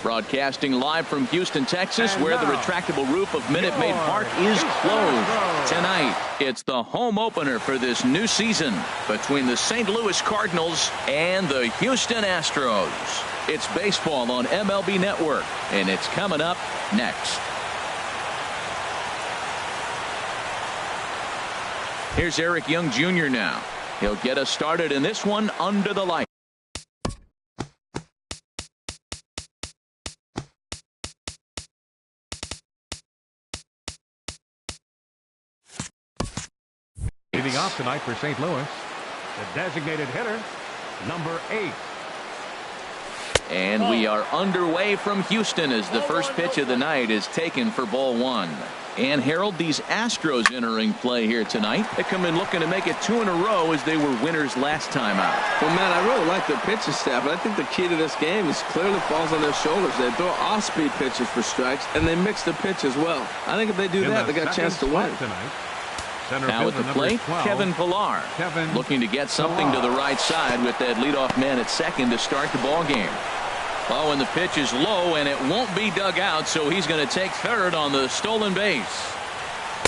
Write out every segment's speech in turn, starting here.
Broadcasting live from Houston, Texas, where the retractable roof of Minute Maid Park is closed. Tonight, it's the home opener for this new season between the St. Louis Cardinals and the Houston Astros. It's baseball on MLB Network, and it's coming up next. Here's Eric Young Jr. now. He'll get us started in this one under the light. Leading off tonight for St. Louis, the designated hitter, number 8. And we are underway from Houston as the first pitch of the night is taken for ball 1. And Harold, these Astros entering play here tonight. They come in looking to make it 2 in a row as they were winners last time out. Well, man, I really like their pitching staff, but I think the key to this game is clearly falls on their shoulders. They throw off-speed pitches for strikes, and they mix the pitch as well. I think if they do that, they got a chance to win. Tonight. Now at the plate, 12, Kevin Pillar looking to get something to the right side with that leadoff man at second to start the ball game. Oh, and the pitch is low, and it won't be dug out, so he's going to take third on the stolen base.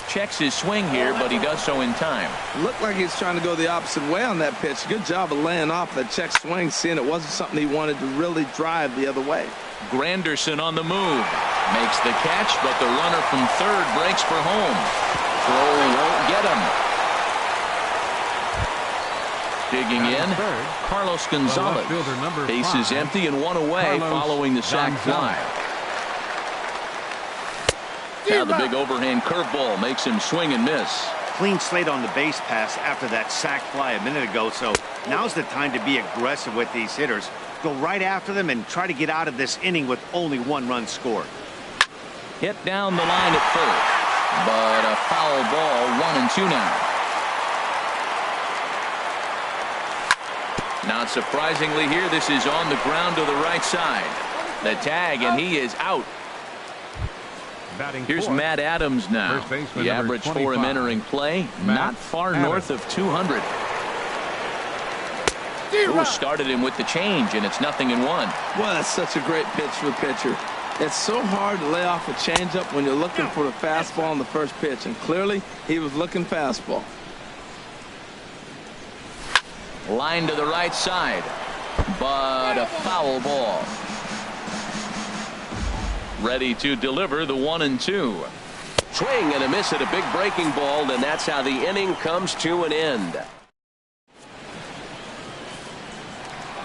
Checks his swing here, but he does so in time. Looked like he's trying to go the opposite way on that pitch. Good job of laying off that check swing, seeing it wasn't something he wanted to really drive the other way. Granderson on the move. Makes the catch, but the runner from third breaks for home. Throw won't get him. Digging in, Carlos Gonzalez. Base is empty and 1 away following the sac fly. Now the big overhand curveball makes him swing and miss. Clean slate on the base pass after that sac fly a minute ago, so now's the time to be aggressive with these hitters. Go right after them and try to get out of this inning with only 1 run scored. Hit down the line at first. But a foul ball, 1-2 now. Not surprisingly here, this is on the ground to the right side. The tag, and he is out. Here's Matt Adams now. The average for him entering play, not far north of 200. Ooh, started him with the change, and it's 0-1. Well, that's such a great pitch for the pitcher. It's so hard to lay off a changeup when you're looking for the fastball on the first pitch, and clearly he was looking fastball. Line to the right side, but a foul ball. Ready to deliver the 1-2. Swing and a miss at a big breaking ball, and that's how the inning comes to an end.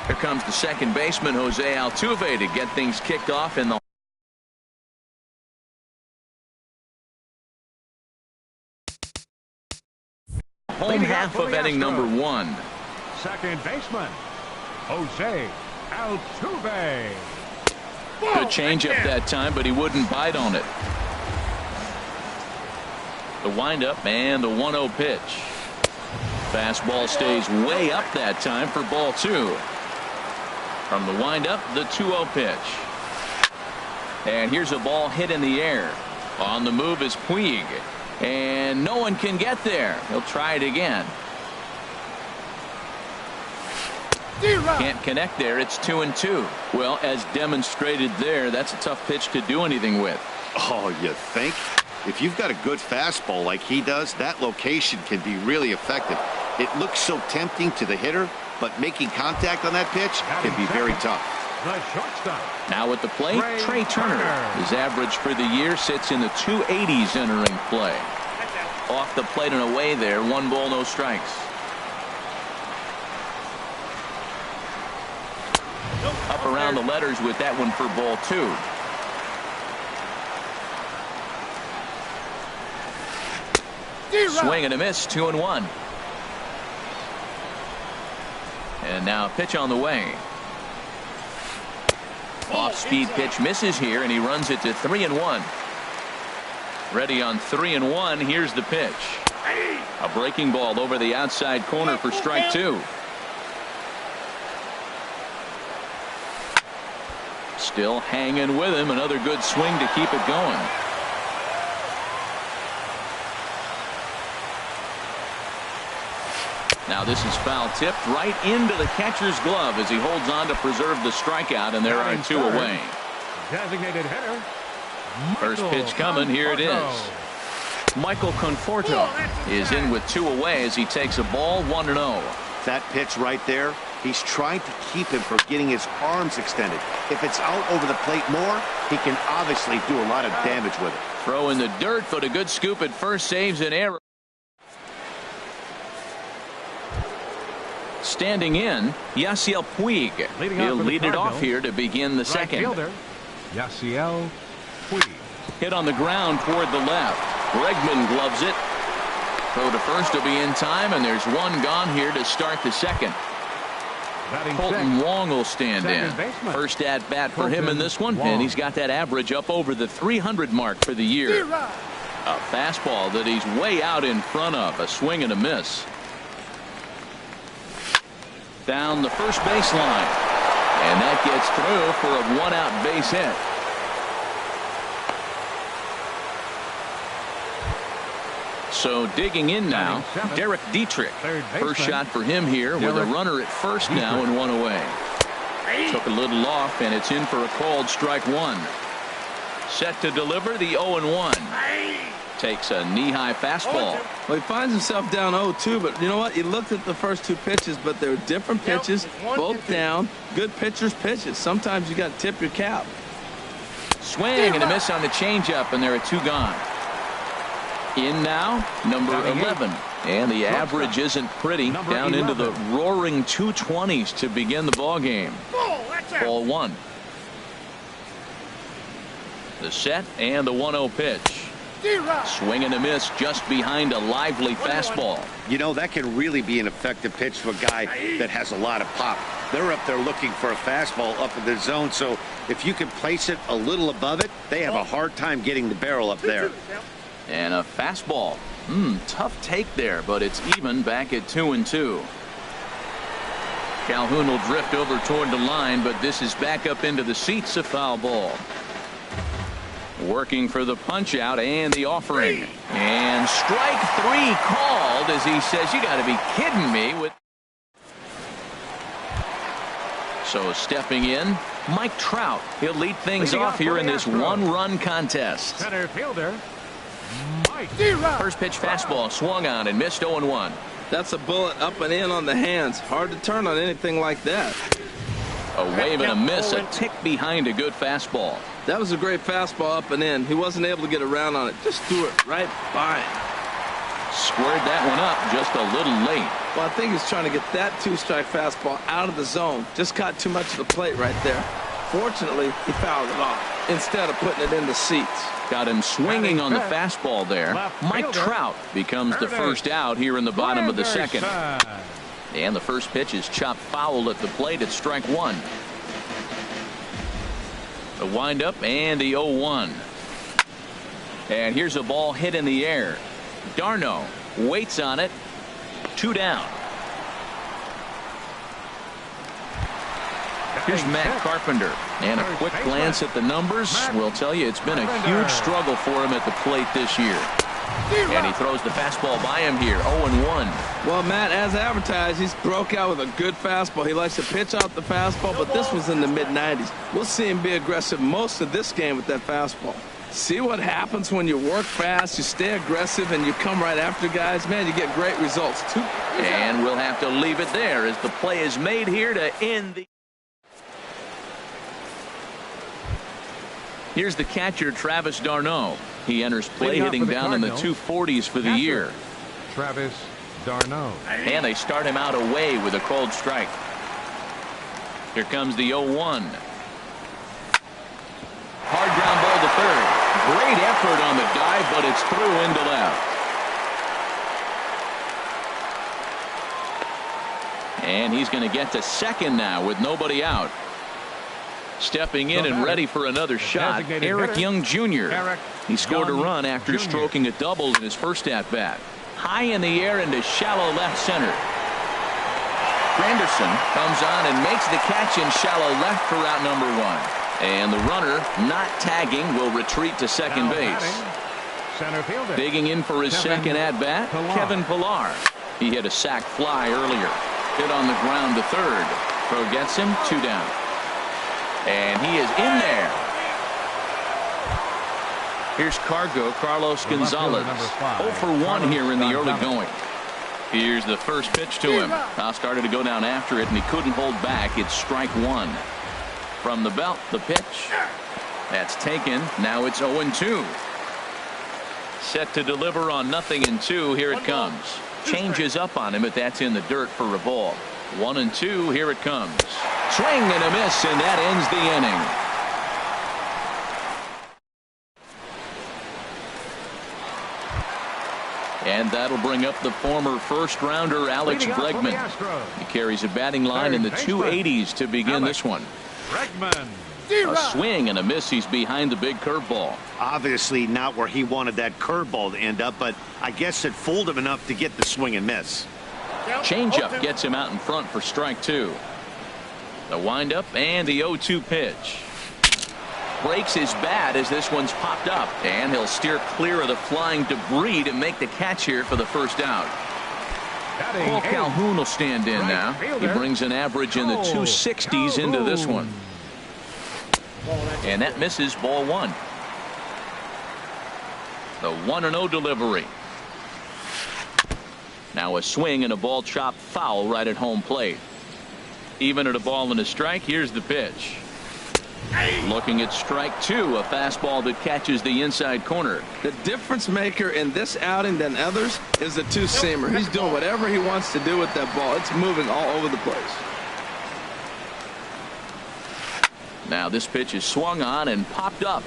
Here comes the second baseman, Jose Altuve, to get things kicked off in the home half of inning number 1. Second baseman, Jose Altuve. Good changeup that time, but he wouldn't bite on it. The windup and the 1-0 pitch. Fastball stays way up that time for ball 2. From the windup, the 2-0 pitch. And here's a ball hit in the air. On the move is Puig. And no one can get there. He'll try it again. Can't connect there. It's 2-2. Well, as demonstrated there, that's a tough pitch to do anything with. Oh, you think? If you've got a good fastball like he does, that location can be really effective. It looks so tempting to the hitter, but making contact on that pitch can be very tough. The shortstop. Now at the plate, Trey Turner. His average for the year sits in the 280s entering play. Off the plate and away there. 1 ball, no strikes. Up around the letters with that one for ball 2. Swing and a miss, 2-1. And now a pitch on the way. Off-speed pitch misses here, and he runs it to 3-1. Ready on 3-1. Here's the pitch. A breaking ball over the outside corner for strike 2. Still hanging with him. Another good swing to keep it going. Now this is foul tipped right into the catcher's glove as he holds on to preserve the strikeout, and there are two away. Designated hitter. First pitch coming. Here it is. Michael Conforto is in with two away as he takes a ball 1-0. That pitch right there, he's trying to keep him from getting his arms extended. If it's out over the plate more, he can obviously do a lot of damage with it. Throw in the dirt, but a good scoop at first saves an error. Standing in, Yasiel Puig. He'll lead it off here to begin the second. Yasiel Puig. Hit on the ground toward the left. Bregman gloves it. Throw to first will be in time, and there's one gone here to start the second. Colton Wong will stand in. First at bat for him in this one, and he's got that average up over the 300 mark for the year. A fastball that he's way out in front of. A swing and a miss. Down the first baseline. And that gets through for a one-out base hit. So digging in now, Derek Dietrich. First shot for him here with a runner at first now and one away. Took a little off, and it's in for a called strike one. Set to deliver the 0-1. Takes a knee-high fastball. Well, he finds himself down 0-2, but you know what? He looked at the first two pitches, but they were different pitches, both down. Good pitchers' pitches. Sometimes you got to tip your cap. Swing and a miss on the changeup, and there are two gone. In now, number 11. And the average isn't pretty. Down into the roaring 220s to begin the ball game. Ball one. The set and the 1-0 pitch. Swing and a miss just behind a lively fastball. You know, that can really be an effective pitch to a guy that has a lot of pop. They're up there looking for a fastball up in the zone, so if you can place it a little above it, they have a hard time getting the barrel up there. And a fastball. Tough take there, but it's even back at 2-2. Calhoun will drift over toward the line, but this is back up into the seats, a foul ball. Working for the punch out and the offering. And strike three called as he says, you got to be kidding me. So stepping in, Mike Trout. He'll lead things off here in this one-run contest. Center fielder, Mike. First pitch fastball swung on and missed 0-1. That's a bullet up and in on the hands. Hard to turn on anything like that. A wave and a miss, a tick behind a good fastball. That was a great fastball up and in. He wasn't able to get around on it. Just threw it right by him. Squared that one up just a little late. Well, I think he's trying to get that two-strike fastball out of the zone. Just caught too much of the plate right there. Fortunately, he fouled it off instead of putting it in the seats. Got him swinging on the fastball there. Mike Trout becomes the first out here in the bottom of the second. And the first pitch is chopped foul at the plate at strike one. The windup and the 0-1. And here's a ball hit in the air. Darno waits on it. Two down. Here's Matt Carpenter. And a quick glance at the numbers will tell you it's been a huge struggle for him at the plate this year. And he throws the fastball by him here. 0-1. Well, Matt, as advertised, he's broke out with a good fastball. He likes to pitch out the fastball, but this was in the mid-90s. We'll see him be aggressive most of this game with that fastball. See what happens when you work fast, you stay aggressive, and you come right after guys. Man, you get great results. And we'll have to leave it there as the play is made here to end the... Here's the catcher, Travis d'Arnaud. He enters play hitting down in the 240s for the year. Travis d'Arnaud. And they start him out away with a cold strike. Here comes the 0-1. Hard ground ball to third. Great effort on the dive, but it's through into left. And he's going to get to second now with nobody out. Stepping in and ready for another shot, Eric Young Jr. He scored a run after stroking a double in his first at-bat. High in the air into shallow left center. Granderson comes on and makes the catch in shallow left for out number one. And the runner, not tagging, will retreat to second base. Center fielder. Digging in for his second at-bat, Kevin Pillar. He hit a sac fly earlier. Hit on the ground to third. Throw gets him, 2 down. And he is in there. Here's Carlos Gonzalez. 0 for 1 here in the early going. Here's the first pitch to him. Now started to go down after it, and he couldn't hold back. It's strike 1. From the belt, the pitch. That's taken. Now it's 0-2. Set to deliver on 0-2. Here it comes. Changes up on him, but that's in the dirt for a ball. 1-2. Here it comes. Swing and a miss, and that ends the inning. And that'll bring up the former first-rounder Alex Bregman. He carries a batting line in the 280s to begin this one. A swing and a miss. He's behind the big curveball. Obviously not where he wanted that curveball to end up, but I guess it fooled him enough to get the swing and miss. Changeup gets him out in front for strike 2. The windup and the 0-2 pitch. Breaks his bat as this one's popped up, and he'll steer clear of the flying debris to make the catch here for the first out. Paul Calhoun will stand in now. He brings an average in the 260s into this one. And that misses, ball 1. The 1-0 delivery. Now a swing and a ball chopped foul right at home plate. Even at a ball and a strike. Here's the pitch. Looking at strike 2, a fastball that catches the inside corner. The difference maker in this outing than others is the two-seamer. He's doing whatever he wants to do with that ball. It's moving all over the place. Now this pitch is swung on and popped up,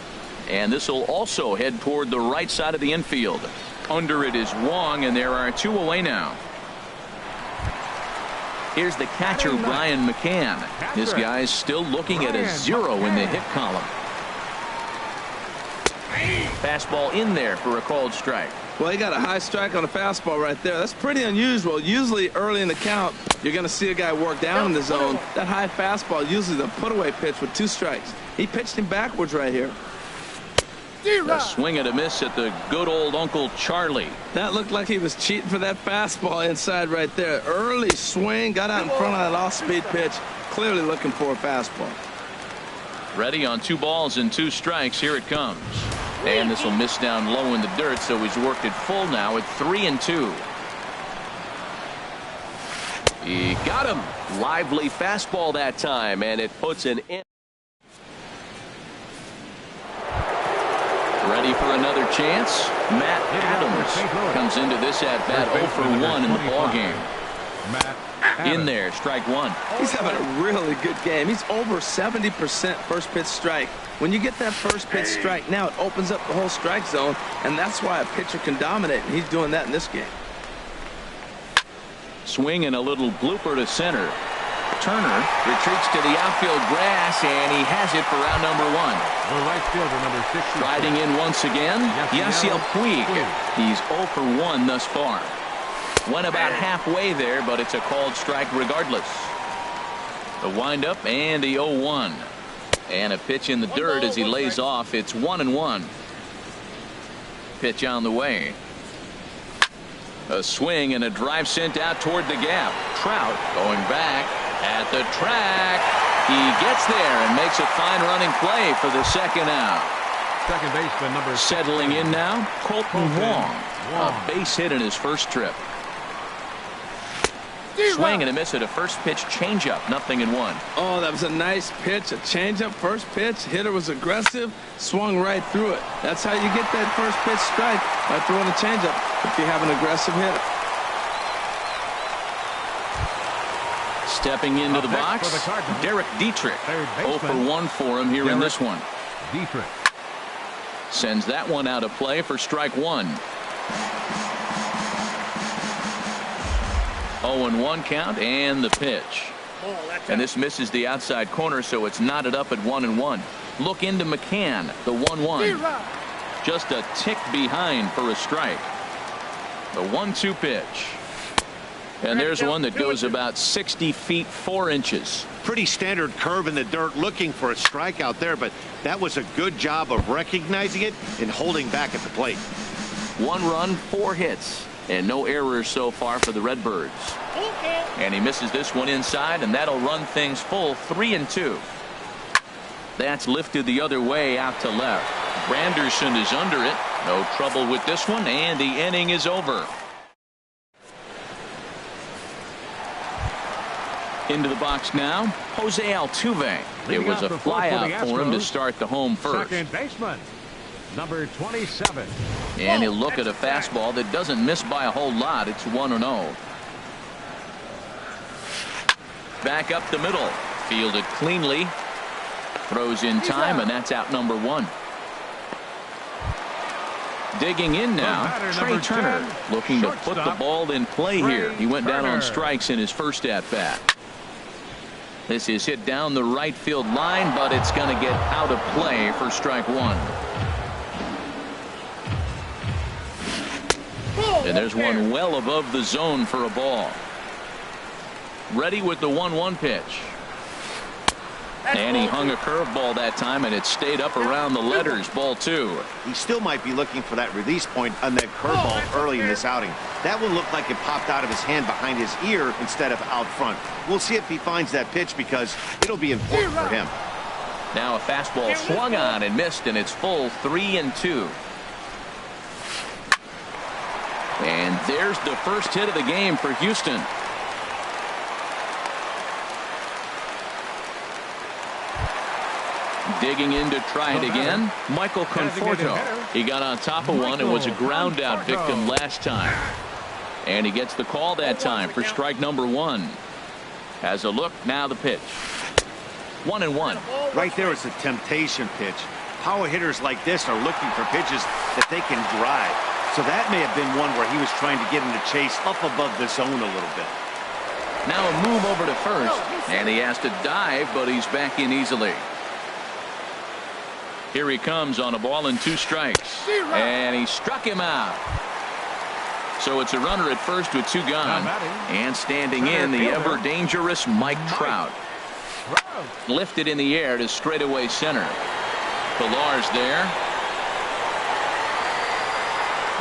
and this will also head toward the right side of the infield. Under it is Wong, and there are 2 away now. Here's the catcher, Brian McCann. This guy's still looking at a 0 in the hit column. Fastball in there for a called strike. Well, he got a high strike on a fastball right there. That's pretty unusual. Usually early in the count, you're going to see a guy work down in the zone. That high fastball, usually the put-away pitch with 2 strikes. He pitched him backwards right here. A swing and a miss at the good old Uncle Charlie. That looked like he was cheating for that fastball inside right there. Early swing, got out in front of that off-speed pitch. Clearly looking for a fastball. Ready on 2 balls and 2 strikes. Here it comes. And this will miss down low in the dirt, so he's worked it full now at 3-2. He got him. Lively fastball that time, and it puts an end. Ready for another chance. Matt Adams comes into this at bat 0 for 1 in the ballgame. In there, strike 1. He's having a really good game. He's over 70% first pitch strike. When you get that first pitch strike, now it opens up the whole strike zone, and that's why a pitcher can dominate, and he's doing that in this game. Swing and a little blooper to center. Turner retreats to the outfield grass, and he has it for round number 1. The right fielder, number 6. Riding in once again, Yasiel Puig. He's 0 for 1 thus far. Went about halfway there, but it's a called strike regardless. The windup and the 0-1. And a pitch in the dirt as he lays off. It's 1-1. Pitch on the way. A swing and a drive sent out toward the gap. Trout going back at the track. He gets there and makes a fine running play for the second out. Second baseman, number 6. Settling in now, Colton Wong. A base hit in his first trip. Swing and a miss at a first pitch changeup. 0-1. Oh, that was a nice pitch. A changeup first pitch. Hitter was aggressive. Swung right through it. That's how you get that first pitch strike, by throwing a changeup if you have an aggressive hitter. Stepping into the box, Derek Dietrich. 0 for 1 for him here in this one. Dietrich sends that one out of play for strike 1. 0-1 count and the pitch. And this misses the outside corner, so it's knotted up at 1-1. Look into McCann, the 1-1. Just a tick behind for a strike. The 1-2 pitch. And there's one that goes about 60 feet 4 inches. Pretty standard curve in the dirt, looking for a strikeout there, but that was a good job of recognizing it and holding back at the plate. 1 run, 4 hits. And no errors so far for the Redbirds. And he misses this one inside, and that'll run things full 3-2. That's lifted the other way out to left. Granderson is under it. No trouble with this one, and the inning is over. Into the box now, Jose Altuve. It was a flyout for him to start the home first. Second baseman, number 27. And he'll look at a fastball that doesn't miss by a whole lot. It's 1-0. Back up the middle. Fielded cleanly. Throws in time, and that's out number 1. Digging in now, Trey Turner, looking to put the ball in play here. He went down on strikes in his first at-bat. This is hit down the right field line, but it's going to get out of play for strike 1. And there's one well above the zone for a ball. Ready with the 1-1 pitch. And he hung a curveball that time, and it stayed up around the letters. Ball 2. He still might be looking for that release point on that curveball early in this outing. That one looked like it popped out of his hand behind his ear instead of out front. We'll see if he finds that pitch because it'll be important for him. Now a fastball swung on and missed, and it's full 3-2. And there's the first hit of the game for Houston. Digging in to try it again, Michael Conforto. He got on top of one and was a ground out victim last time. And he gets the call that time for strike number 1. Has a look, now the pitch. 1-1. Right there is a temptation pitch. Power hitters like this are looking for pitches that they can drive. So that may have been one where he was trying to get him to chase up above the zone a little bit. Now a move over to first, and he has to dive, but he's back in easily. Here he comes on a ball and 2 strikes, and he struck him out. So it's a runner at first with 2 gone, and standing in the ever dangerous Mike Trout. Lifted in the air to straightaway center. Pillar's there,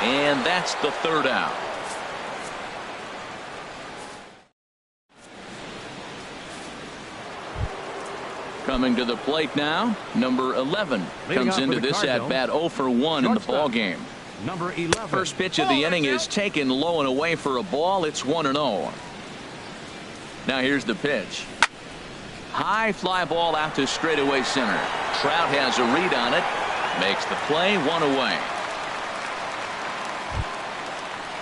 and that's the 3rd out. Coming to the plate now, number 11 comes into this at bat 0 for 1 in the ball game. Number 11. First pitch of the inning is taken low and away for a ball. It's 1-0. Now here's the pitch. High fly ball out to straightaway center. Trout has a read on it. Makes the play, 1 away.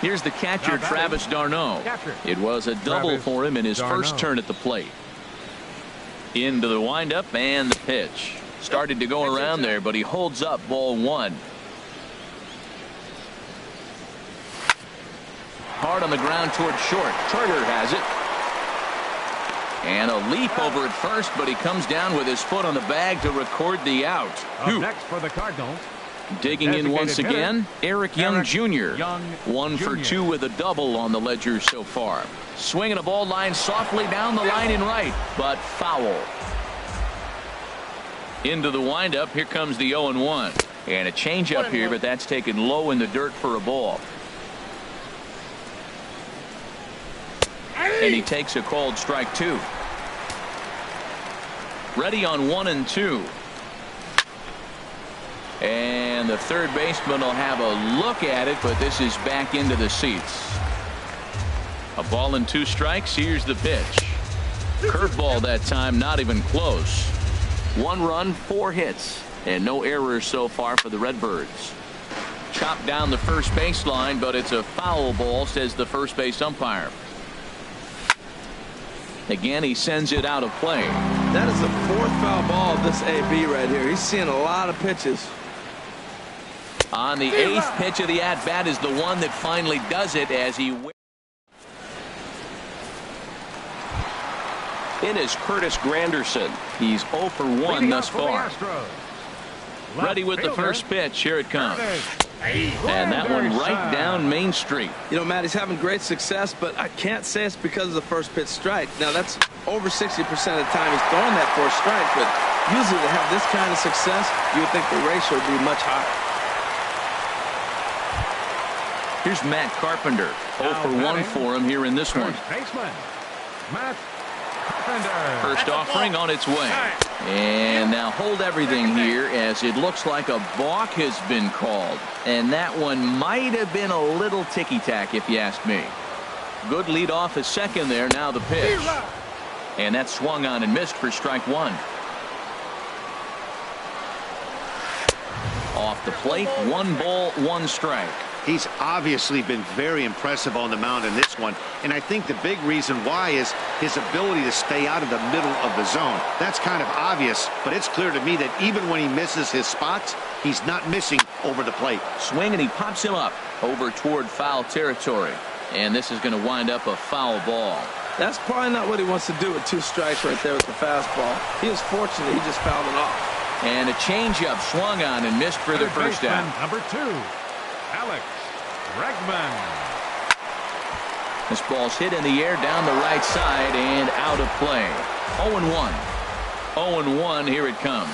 Here's the catcher, Travis d'Arnaud. It was a double for him in his first turn at the plate. Into the windup and the pitch. Started to go around there, but he holds up ball 1. Hard on the ground toward short. Turner has it. And a leap over at first, but he comes down with his foot on the bag to record the out. Up next for the Cardinals. Digging in once again, Eric Young Jr. 1 for 2 with a double on the ledger so far. Swinging a ball line softly down the line in right, but foul. Into the windup, here comes the 0-1. And a changeup here, but that's taken low in the dirt for a ball. And he takes a called strike 2. Ready on 1-2. And the third baseman will have a look at it, but this is back into the seats. A ball and 2 strikes. Here's the pitch. Curveball that time, not even close. 1 run, 4 hits, and no errors so far for the Redbirds. Chopped down the first baseline, but it's a foul ball, says the first base umpire. Again, he sends it out of play. That is the 4th foul ball of this AB right here. He's seeing a lot of pitches. On the 8th pitch of the at-bat is the one that finally does it as he... In is Curtis Granderson. He's 0 for 1 thus far. Ready with the first pitch. Here it comes. And that one right down Main Street. You know, Matt, he's having great success, but I can't say it's because of the first pitch strike. Now, that's over 60% of the time he's throwing that for a strike, but usually to have this kind of success, you would think the ratio would be much higher. Here's Matt Carpenter. 0 for 1 for him here in this one. Baseman, Matt Carpenter. First offering on its way. And now hold everything here as it looks like a balk has been called. And that one might have been a little ticky-tack if you ask me. Good lead off a second there. Now the pitch. And that swung on and missed for strike one. Off the plate, 1 ball, 1 strike. He's obviously been very impressive on the mound in this one, and I think the big reason why is his ability to stay out of the middle of the zone. That's kind of obvious, but it's clear to me that even when he misses his spots, he's not missing over the plate. Swing, and he pops him up over toward foul territory. And this is going to wind up a foul ball. That's probably not what he wants to do with 2 strikes right there with the fastball. He was fortunate he just fouled it off. And a changeup swung on and missed for the first out. Number 2, Alex Bregman. This ball's hit in the air down the right side and out of play. 0-1. 0-1, here it comes.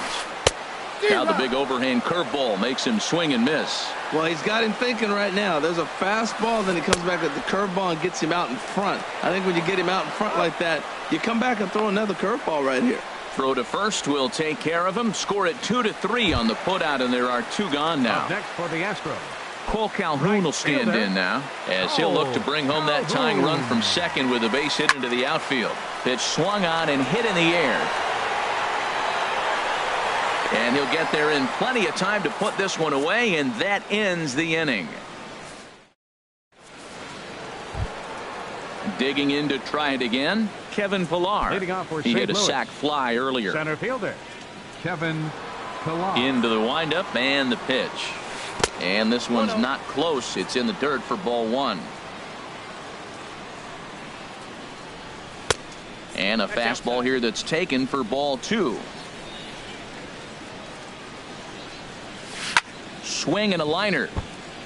Now the big overhand curveball makes him swing and miss. Well, he's got him thinking right now. There's a fastball, then he comes back at the curveball and gets him out in front. I think when you get him out in front like that, you come back and throw another curveball right here. Throw to first will take care of him. Score it 2-3 on the putout, and there are 2 gone now. Up next for the Astros, Cole Calhoun will stand in now as he'll look to bring home that tying run from second with a base hit into the outfield. Pitch swung on and hit in the air. And he'll get there in plenty of time to put this one away, and that ends the inning. Digging in to try it again, Kevin Pillar. Leading off for He St. hit a Louis. sac fly earlier. Center fielder Kevin Pillar. Into the windup and the pitch. And this one's not close. It's in the dirt for ball 1. And a fastball here that's taken for ball 2. Swing and a liner.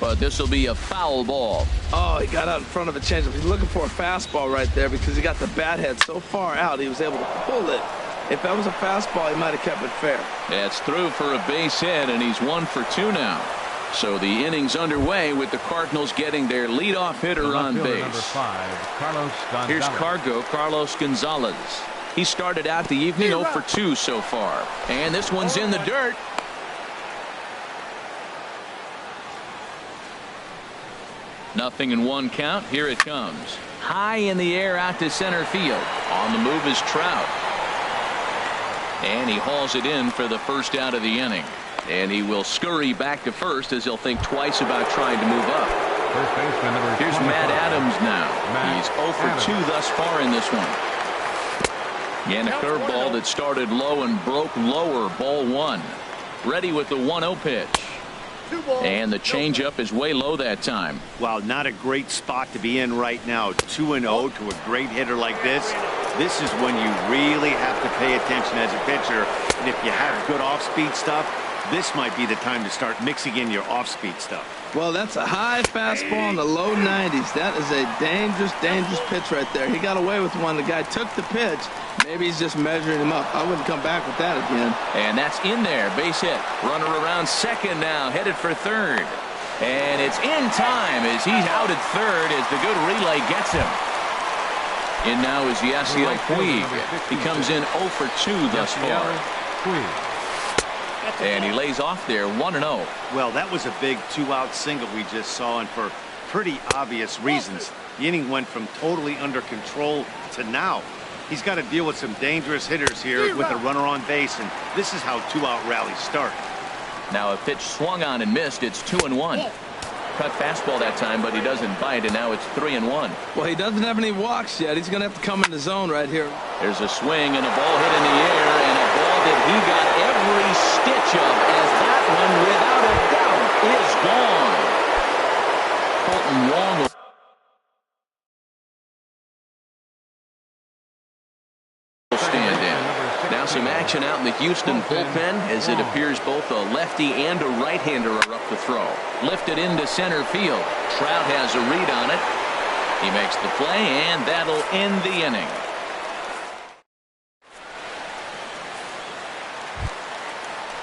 But this will be a foul ball. Oh, he got out in front of a changeup. He's looking for a fastball right there because he got the bat head so far out he was able to pull it. If that was a fastball, he might have kept it fair. That's through for a base hit, and he's 1 for 2 now. So the inning's underway with the Cardinals getting their leadoff hitter on base. Number 5, Carlos Gonzalez. Here's Carlos Gonzalez. He started out the evening 0 for 2 so far. And this one's in the dirt. Nothing in 1 count. Here it comes. High in the air out to center field. On the move is Trout. And he hauls it in for the first out of the inning. And he will scurry back to first as he'll think twice about trying to move up. First baseman number Here's 25. Matt Adams now. He's 0 for 2 thus far in this one. And a curveball that started low and broke lower. Ball 1. Ready with the 1-0 pitch. And the changeup is way low that time. Wow, not a great spot to be in right now. 2-0 to a great hitter like this. This is when you really have to pay attention as a pitcher. And if you have good off-speed stuff, this might be the time to start mixing in your off-speed stuff. Well, that's a high fastball in the low 90s. That is a dangerous, dangerous pitch right there. He got away with one. The guy took the pitch. Maybe he's just measuring him up. I wouldn't come back with that again. And that's in there. Base hit. Runner around second now. Headed for third. And it's in time as he's out at third as the good relay gets him. In now is Yasiel Puig. He comes in 0 for 2 thus far. And he lays off there 1-0. Well, that was a big 2-out single we just saw, and for pretty obvious reasons. The inning went from totally under control to now. He's got to deal with some dangerous hitters here with a runner on base, and this is how 2-out rallies start. Now a pitch swung on and missed. It's 2-1. Cut fastball that time, but he doesn't bite, and now it's 3-1. Well, he doesn't have any walks yet. He's going to have to come in the zone right here. There's a swing and a ball hit in the air, and a ball that he got every stitch of as that one, without a doubt, is gone. Colton Wong will stand in. Now some action out in the Houston bullpen as it appears both a lefty and a right-hander are up to throw. Lifted into center field. Trout has a read on it. He makes the play, and that'll end the inning.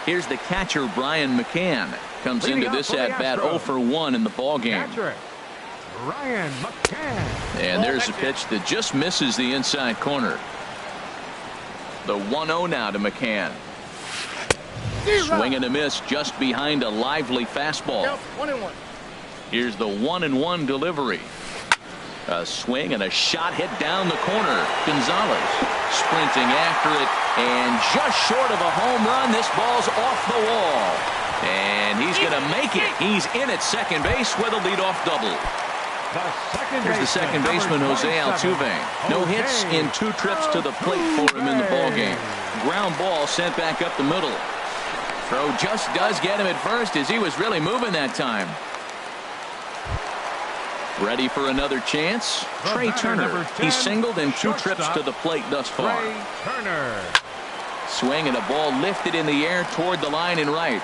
Here's the catcher, Brian McCann. Comes into this at-bat 0 for 1 in the ballgame. Catcher, Ryan McCann. And there's a pitch that just misses the inside corner. The 1-0 now to McCann. Swing and a miss just behind a lively fastball. 1-1. Here's the 1-1 delivery. A swing and a shot hit down the corner. Gonzalez sprinting after it, and just short of a home run. This ball's off the wall, and he's going to make it. He's in at second base with a leadoff double. Here's the second baseman, Jose Altuve. No hits in 2 trips to the plate for him in the ballgame. Ground ball sent back up the middle. Throw just does get him at first, as he was really moving that time. Ready for another chance? Trey Turner. He's singled in 2 trips to the plate thus far. Turner. Swing and a ball lifted in the air toward the line and right.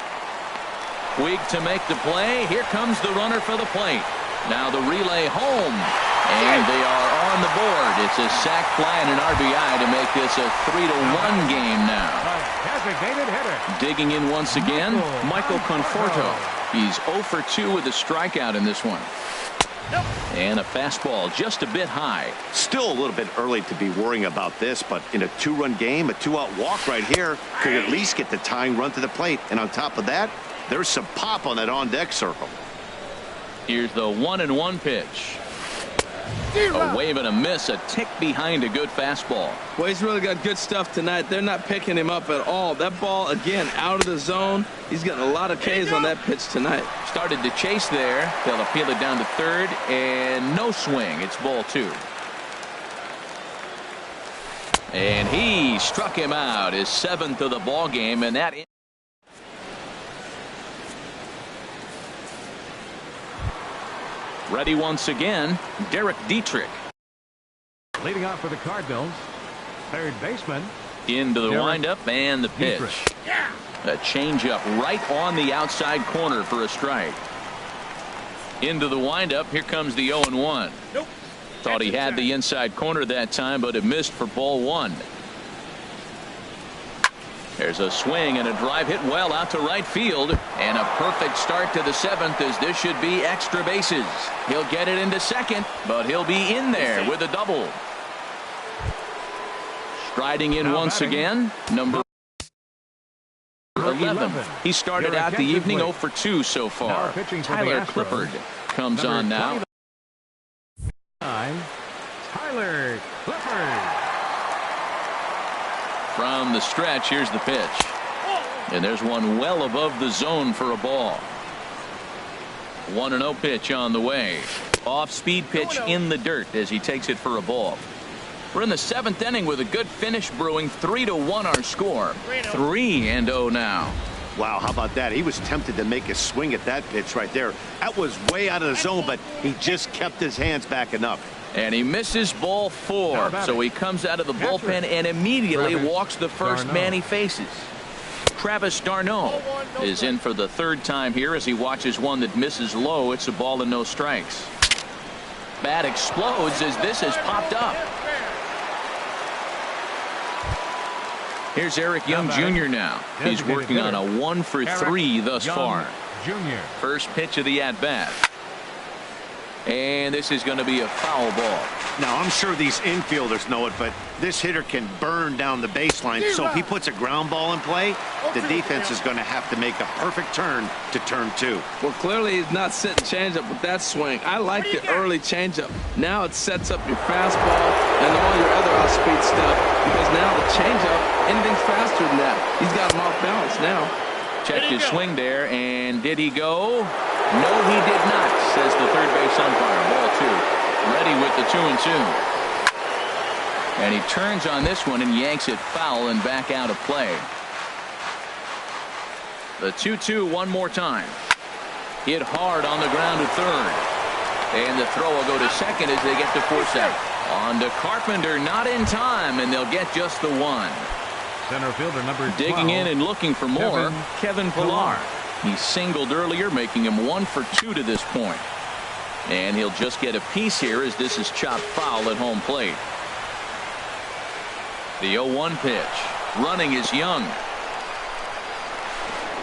Weak to make the play. Here comes the runner for the plate. Now the relay home, and they are on the board. It's a sac fly and an RBI to make this a 3-1 game now. Designated hitter. Digging in once again, Michael Conforto. He's 0 for 2 with a strikeout in this one. And a fastball just a bit high. Still a little bit early to be worrying about this, but in a 2-run game, a 2-out walk right here could at least get the tying run to the plate. And on top of that, there's some pop on that on-deck circle. Here's the 1-1 pitch. A wave and a miss, a tick behind a good fastball. Well, he's really got good stuff tonight. They're not picking him up at all. That ball, again, out of the zone. He's getting a lot of Ks on that pitch tonight. Started to chase there. They'll appeal it down to third, and no swing. It's ball 2. And he struck him out, his 7th of the ball game, and that. Ready once again, Derek Dietrich. Leading off for the Cardinals, third baseman. Into the windup and the pitch. A changeup right on the outside corner for a strike. Into the windup. Here comes the 0-1. Nope. Thought he had the inside corner that time, but it missed for ball 1. There's a swing and a drive hit well out to right field, and a perfect start to the 7th, as this should be extra bases. He'll get it into second, but he'll be in there with a double. Striding in once again, number 11. He started out the evening 0 for 2 so far. Tyler Clippard comes on now. Tyler Clippard. From the stretch, here's the pitch. And there's one well above the zone for a ball. 1-0 pitch on the way. Off-speed pitch in the dirt as he takes it for a ball. We're in the 7th inning with a good finish brewing. 3-1 our score. 3-0 now. Wow, how about that? He was tempted to make a swing at that pitch right there. That was way out of the zone, but he just kept his hands back enough. And he misses ball 4. So he comes out of the bullpen and immediately walks the first man he faces. Travis d'Arnaud is in for the 3rd time here as he watches one that misses low. It's a ball and no strikes. Bat explodes as this has popped up. Here's Eric Young Jr. now. He's working on a 1 for 3 thus far. First pitch of the at-bat. And this is going to be a foul ball. Now, I'm sure these infielders know it, but this hitter can burn down the baseline. So if he puts a ground ball in play, the defense is going to have to make a perfect turn to turn 2. Well, clearly he's not sitting changeup with that swing. I like the early changeup. Now it sets up your fastball and all your other off-speed stuff, because now the changeup, anything's faster than that. He's got him off balance now. Checked his swing there, and did he go? No, he did not, says the third base umpire. Ball 2. Ready with the 2-2. And he turns on this one and yanks it foul and back out of play. The 2-2 one more time. Hit hard on the ground to third. And the throw will go to second as they get to force out. On to Carpenter, not in time, and they'll get just the 1. Center fielder number 12. Digging in and looking for more, Kevin Pillar. He singled earlier, making him 1 for 2 to this point. And he'll just get a piece here as this is chopped foul at home plate. The 0-1 pitch. Running is Young.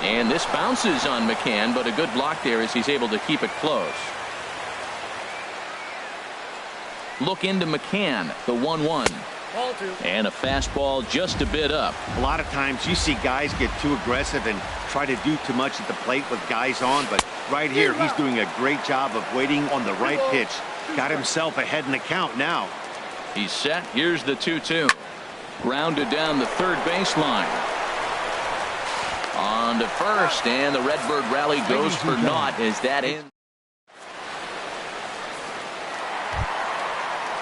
And this bounces on McCann, but a good block there as he's able to keep it close. Look into McCann, the 1-1. And a fastball just a bit up. A lot of times you see guys get too aggressive and try to do too much at the plate with guys on, but right here he's doing a great job of waiting on the right pitch. Got himself ahead in the count now. He's set. Here's the 2-2. Grounded down the third baseline. On to first, and the Redbird rally goes for naught as that ends.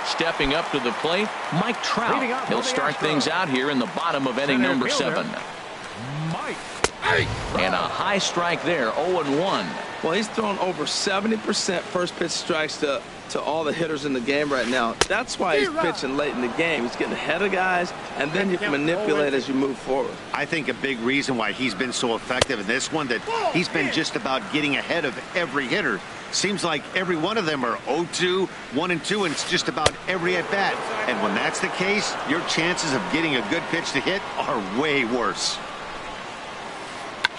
Stepping up to the plate, Mike Trout. He'll start things out here in the bottom of inning number 7. And a high strike there, 0-1. Well, he's thrown over 70% first pitch strikes to all the hitters in the game right now. That's why he's pitching late in the game. He's getting ahead of guys, and then you can manipulate as you move forward. I think a big reason why he's been so effective in this one, that he's been just about getting ahead of every hitter. Seems like every one of them are 0-2, 1-2, and it's just about every at-bat. And when that's the case, your chances of getting a good pitch to hit are way worse.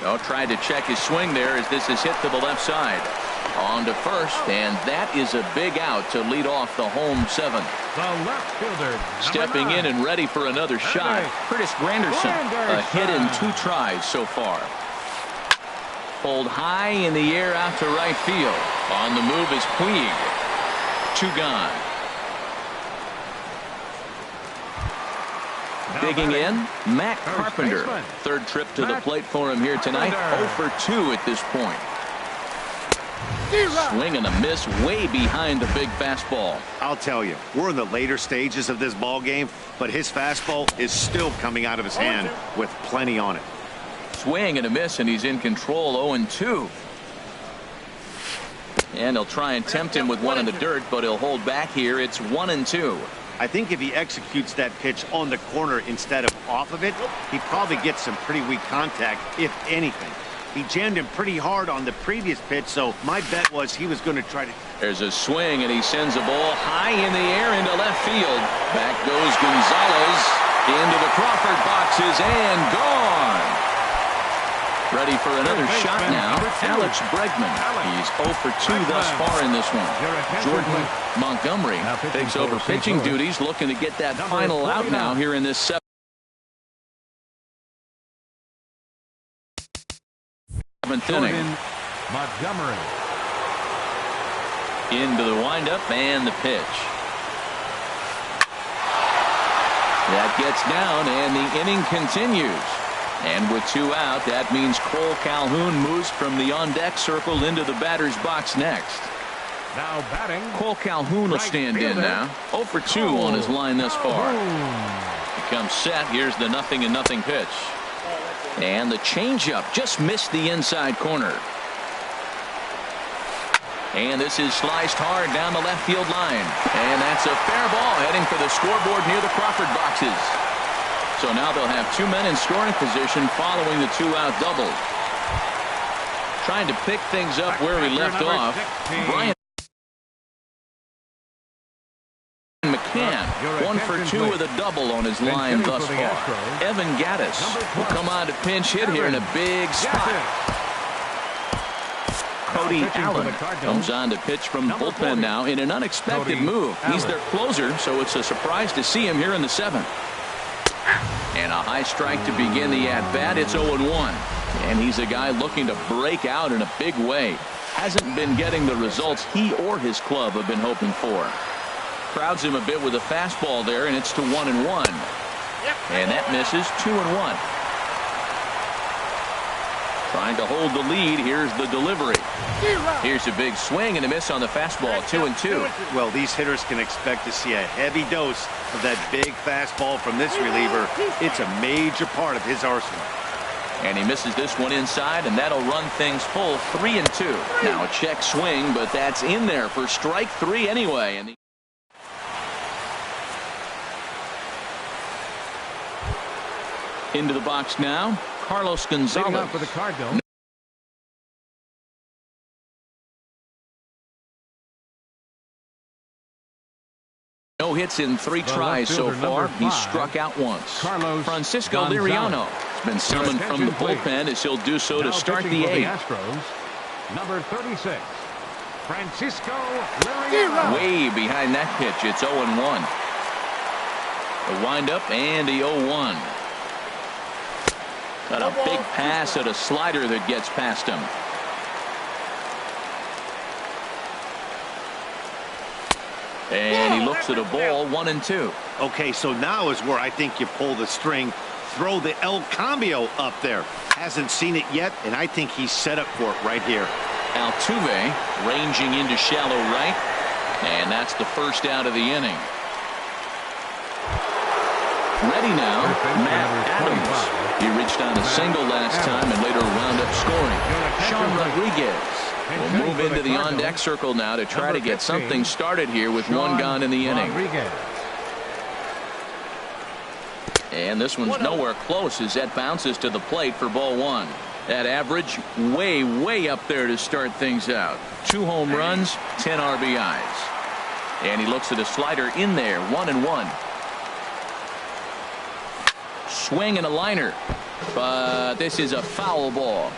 Oh, tried to check his swing there as this is hit to the left side. On to first, and that is a big out to lead off the home 7. The left fielder, stepping in and ready for another shot. Curtis Granderson, a hit in 2 tries so far. Pulled high in the air out to right field. On the move is Puig. 2 gone. Digging in, Matt Carpenter. Third trip to the plate for him here tonight. 0 for 2 at this point. Swing and a miss way behind the big fastball. I'll tell you, we're in the later stages of this ball game, but his fastball is still coming out of his hand with plenty on it. Swing and a miss, and he's in control. 0-2. And he'll try and tempt him with one in the dirt, but he'll hold back here. It's 1-2. I think if he executes that pitch on the corner instead of off of it, he probably gets some pretty weak contact, if anything. He jammed him pretty hard on the previous pitch, so my bet was he was going to try to. There's a swing, and he sends a ball high in the air into left field. Back goes Gonzalez into the Crawford boxes and gone. Ready for another shot now, Alex Bregman. He's 0 for 2 thus far in this one. Jordan Montgomery takes over pitching duties, looking to get that final out now here in this 7th inning. Montgomery. Into the windup and the pitch. That gets down, and the inning continues. And with 2 out, that means Cole Calhoun moves from the on-deck circle into the batter's box next. Now batting. Cole Calhoun will stand in now. 0 for 2 on his line thus far. He comes set. Here's the 0-0 pitch. And the changeup just missed the inside corner. And this is sliced hard down the left field line. And that's a fair ball heading for the scoreboard near the Crawford boxes. So now they'll have 2 men in scoring position following the 2-out double. Trying to pick things up where we left off. Brian McCann, 1 for 2 with a double on his line thus far. Evan Gattis will come on to pinch hit here in a big spot. Cody Allen comes on to pitch from the bullpen now in an unexpected move. He's their closer, so it's a surprise to see him here in the 7th. And a high strike to begin the at-bat. It's 0-1. And he's a guy looking to break out in a big way. Hasn't been getting the results he or his club have been hoping for. Crowds him a bit with a fastball there, and it's to 1-1. And that misses. 2-1. Trying to hold the lead. Here's the delivery. Here's a big swing and a miss on the fastball. 2-2. Well, these hitters can expect to see a heavy dose of that big fastball from this reliever. It's a major part of his arsenal. And he misses this one inside, and that'll run things full. 3-2. Now a check swing, but that's in there for strike 3 anyway. And into the box now, Carlos Gonzalez. For the Cardinals. No hits in 3 tries so far. He's struck out once. Francisco Liriano has been summoned from the bullpen as he'll do so to start the 8th. Number 36. Francisco Liriano. Way behind that pitch. It's 0-1. The windup and the 0-1. Got a big pass at a slider that gets past him. And he looks at a ball, 1-2. Okay, so now is where I think you pull the string. Throw the El Cambio up there. Hasn't seen it yet, and I think he's set up for it right here. Altuve ranging into shallow right, and that's the first out of the inning. Ready now, Matt Adams. He reached on a single last time and later wound up scoring. Sean Rodriguez will move into the on-deck circle now to try to get something started here with one gone in the inning. And this one's nowhere close as that bounces to the plate for ball one. That average way up there to start things out. 2 home runs, 10 RBIs. And he looks at a slider in there, 1-1. Swing and a liner, but this is a foul ball.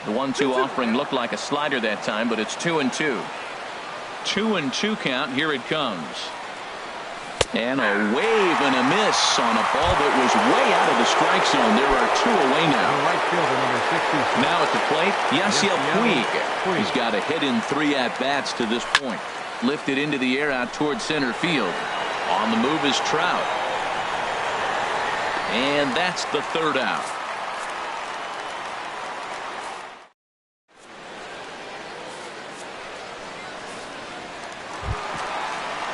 The 1-2 offering looked like a slider that time, but it's 2-2. 2-2 count. Here it comes. And a wave and a miss on a ball that was way out of the strike zone. There are 2 away now. Now at the plate, Yasiel Puig. He's got a hit in 3 at-bats to this point. Lifted into the air out towards center field. On the move is Trout. And that's the 3rd out.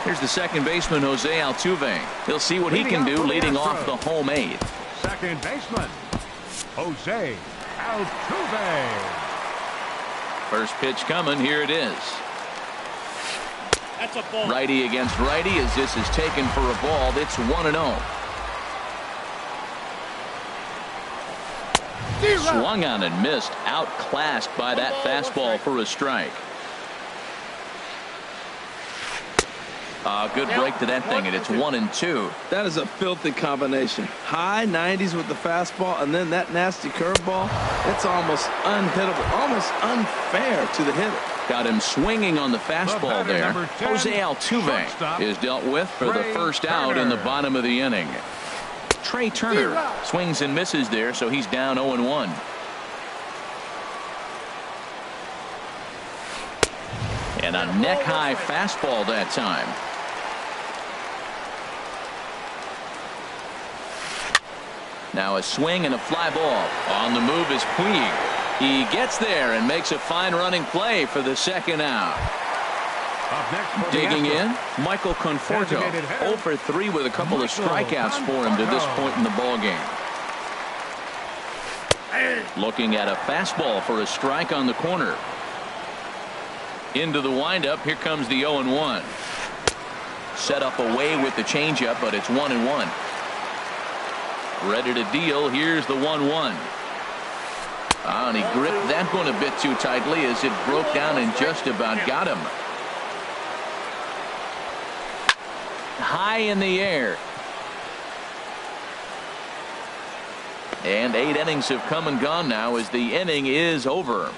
Here's the second baseman, Jose Altuve. He'll see what he can do leading off the home 8th. Second baseman, Jose Altuve. First pitch coming. Here it is. That's a ball. Righty against righty as this is taken for a ball. It's 1-0. Swung on and missed. Outclassed by that fastball for a strike. Good break to that thing, and it's 1-2. That is a filthy combination. High 90s with the fastball, and then that nasty curveball. It's almost unhittable, almost unfair to the hitter. Got him swinging on the fastball there. Jose Altuve is dealt with for the first out in the bottom of the inning. Trey Turner swings and misses there, so he's down 0-1. And a neck-high fastball that time. Now a swing and a fly ball. On the move is Puig. He gets there and makes a fine running play for the second out. Digging in, Michael Conforto. 0 for 3 with a couple of strikeouts for him to this point in the ballgame. Looking at a fastball for a strike on the corner. Into the windup. Here comes the 0-1. Set up away with the changeup, but it's 1-1. Ready to deal. Here's the 1-1. And he gripped that one a bit too tightly as it broke down and just about got him. High in the air. And 8 innings have come and gone now as the inning is over.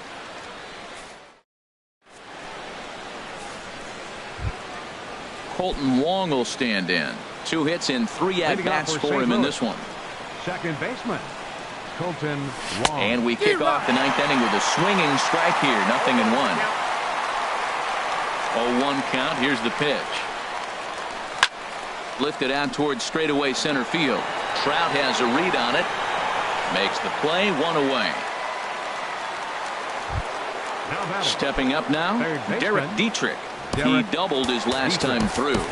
Colton Wong will stand in. 2 hits in 3 at-bats for him in this one. Second baseman, Colton Wong. And we kick off the 9th inning with a swinging strike here. 0-1. 0-1 count. Here's the pitch. Lifted out towards straightaway center field. Trout has a read on it. Makes the play. 1 away. Stepping up now, Derek Dietrich. He doubled his last time through.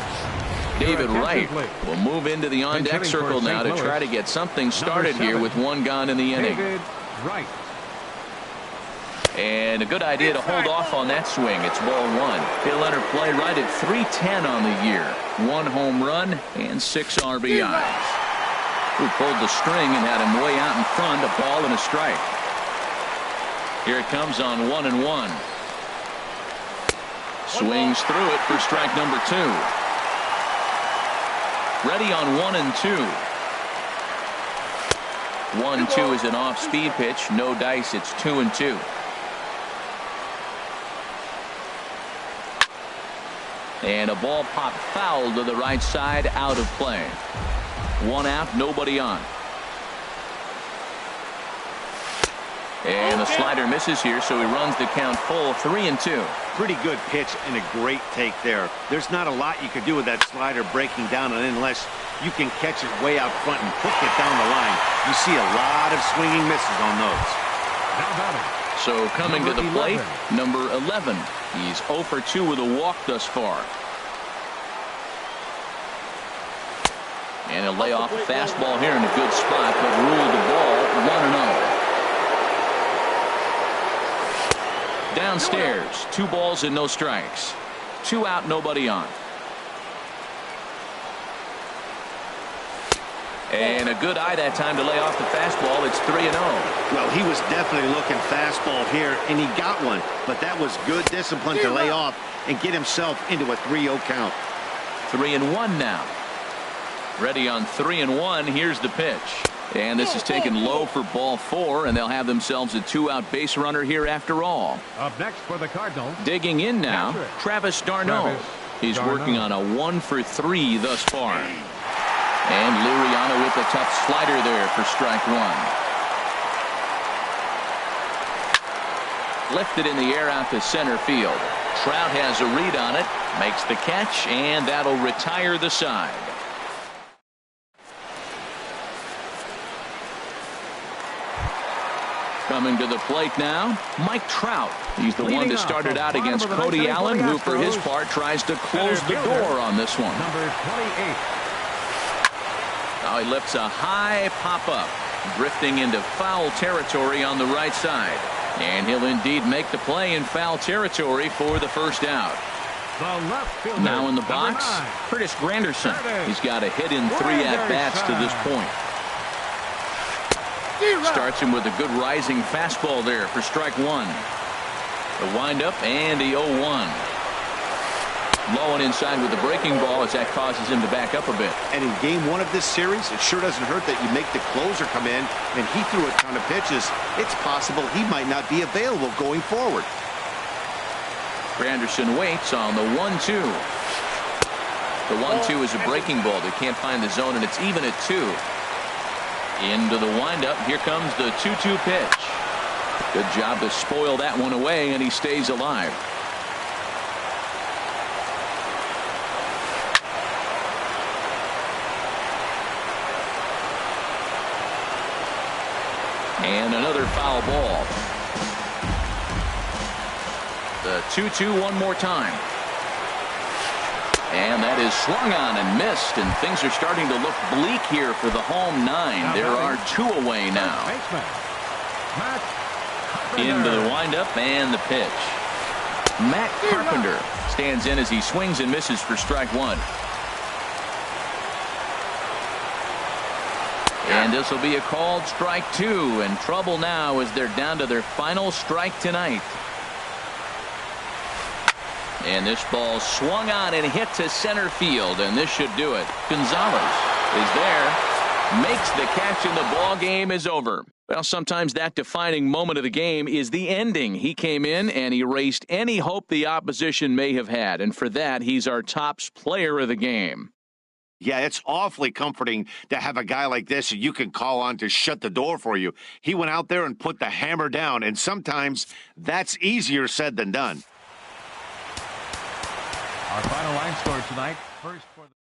David Wright will move into the on-deck circle now to try to get something started here with 1 gone in the inning. And a good idea to hold off on that swing. It's ball 1. He'll enter play right at .310 on the year. 1 home run and 6 RBIs. Who pulled the string and had him way out in front. A ball and a strike. Here it comes on 1-1. Swings through it for strike number 2. Ready on 1-2. 1-2 is an off-speed pitch. No dice. It's 2-2. And a ball popped foul to the right side, out of play. 1 out, nobody on. And the slider misses here, so he runs the count full, 3-2. Pretty good pitch and a great take there. There's not a lot you could do with that slider breaking down unless you can catch it way out front and hook it down the line. You see a lot of swinging misses on those. So coming to the plate, number 11. He's 0 for 2 with a walk thus far. And he'll lay off a fastball here in a good spot, but ruled the ball 1-0. Downstairs, 2 balls and no strikes. 2 out, nobody on. And a good eye that time to lay off the fastball. It's 3-0. Well, he was definitely looking fastball here, and he got one. But that was good discipline to lay off and get himself into a 3-0 count. 3-1 now. Ready on 3-1. Here's the pitch. And this is taken low for ball 4, and they'll have themselves a 2-out base runner here after all. Up next for the Cardinals. Digging in now, Travis d'Arnaud. He's working on a 1 for 3 thus far. And Liriano with a tough slider there for strike 1. Lifted in the air out to center field. Trout has a read on it, makes the catch, and that'll retire the side. Coming to the plate now, Mike Trout. He's the one that started out against Cody Allen, who for his part tries to close the door on this one. Number 28. Now he lifts a high pop-up, drifting into foul territory on the right side. And he'll indeed make the play in foul territory for the first out. The left fielder, Now in the box, 9. Curtis Granderson. He's got a hit in 3 at-bats to this point. Starts him with a good rising fastball there for strike 1. The windup and the 0-1. Low and inside with the breaking ball as that causes him to back up a bit. And in game 1 of this series, it sure doesn't hurt that you make the closer come in, and he threw a ton of pitches. It's possible he might not be available going forward. Granderson waits on the 1-2. The 1-2 is a breaking ball. They can't find the zone, and it's even at 2. Into the windup. Here comes the 2-2 pitch. Good job to spoil that one away, and he stays alive. And another foul ball. The 2-2 one more time. And that is swung on and missed, and things are starting to look bleak here for the home 9. There are 2 away now. Into the windup and the pitch. Matt Carpenter stands in as he swings and misses for strike 1. And this will be a called strike 2, and trouble now as they're down to their final strike tonight. And this ball swung on and hit to center field, and this should do it. Gonzalez is there, makes the catch, and the ball game is over. Well, sometimes that defining moment of the game is the ending. He came in and erased any hope the opposition may have had, and for that, he's our top player of the game. Yeah, it's awfully comforting to have a guy like this you can call on to shut the door for you. He went out there and put the hammer down, and sometimes that's easier said than done. Our final line score tonight. First for the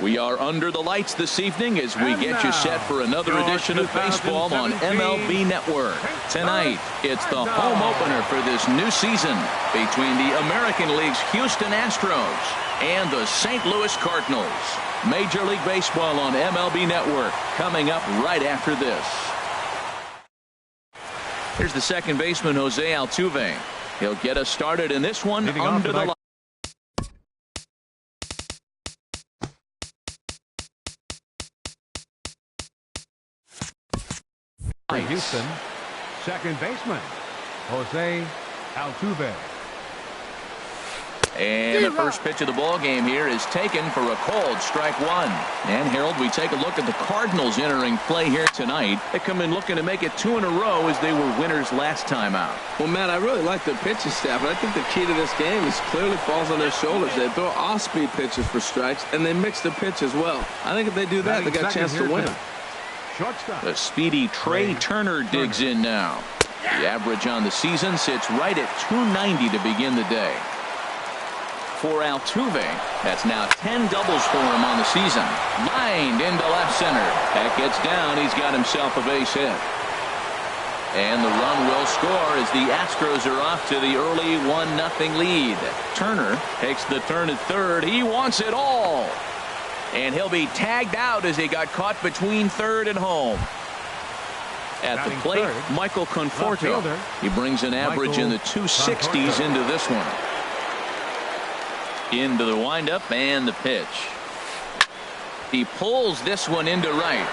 We are under the lights this evening as we get you set for another edition of baseball on MLB Network. Tonight, it's the home opener for this new season between the American League's Houston Astros and the St. Louis Cardinals. Major League Baseball on MLB Network coming up right after this. Here's the second baseman, Jose Altuve. He'll get us started in this one under the lights. Houston, second baseman, Jose Altuve. And the first pitch of the ball game here is taken for a called strike one. And Harold, we take a look at the Cardinals entering play here tonight. They come in looking to make it 2 in a row as they were winners last time out. Well, Matt, I really like the pitching staff, but I think the key to this game is clearly falls on their shoulders. They throw off-speed pitches for strikes, and they mix the pitch as well. I think if they do that, they got a chance to win. Shortstop. The speedy Trey Turner digs in now. The average on the season sits right at 290 to begin the day. For Altuve, that's now 10 doubles for him on the season. Lined into left center. That gets down. He's got himself a base hit. And the run will score as the Astros are off to the early 1-0 lead. Turner takes the turn at third. He wants it all. And he'll be tagged out as he got caught between third and home. At the plate, Michael Conforto. He brings an average in the 260s into this one. Into the windup and the pitch. He pulls this one into right.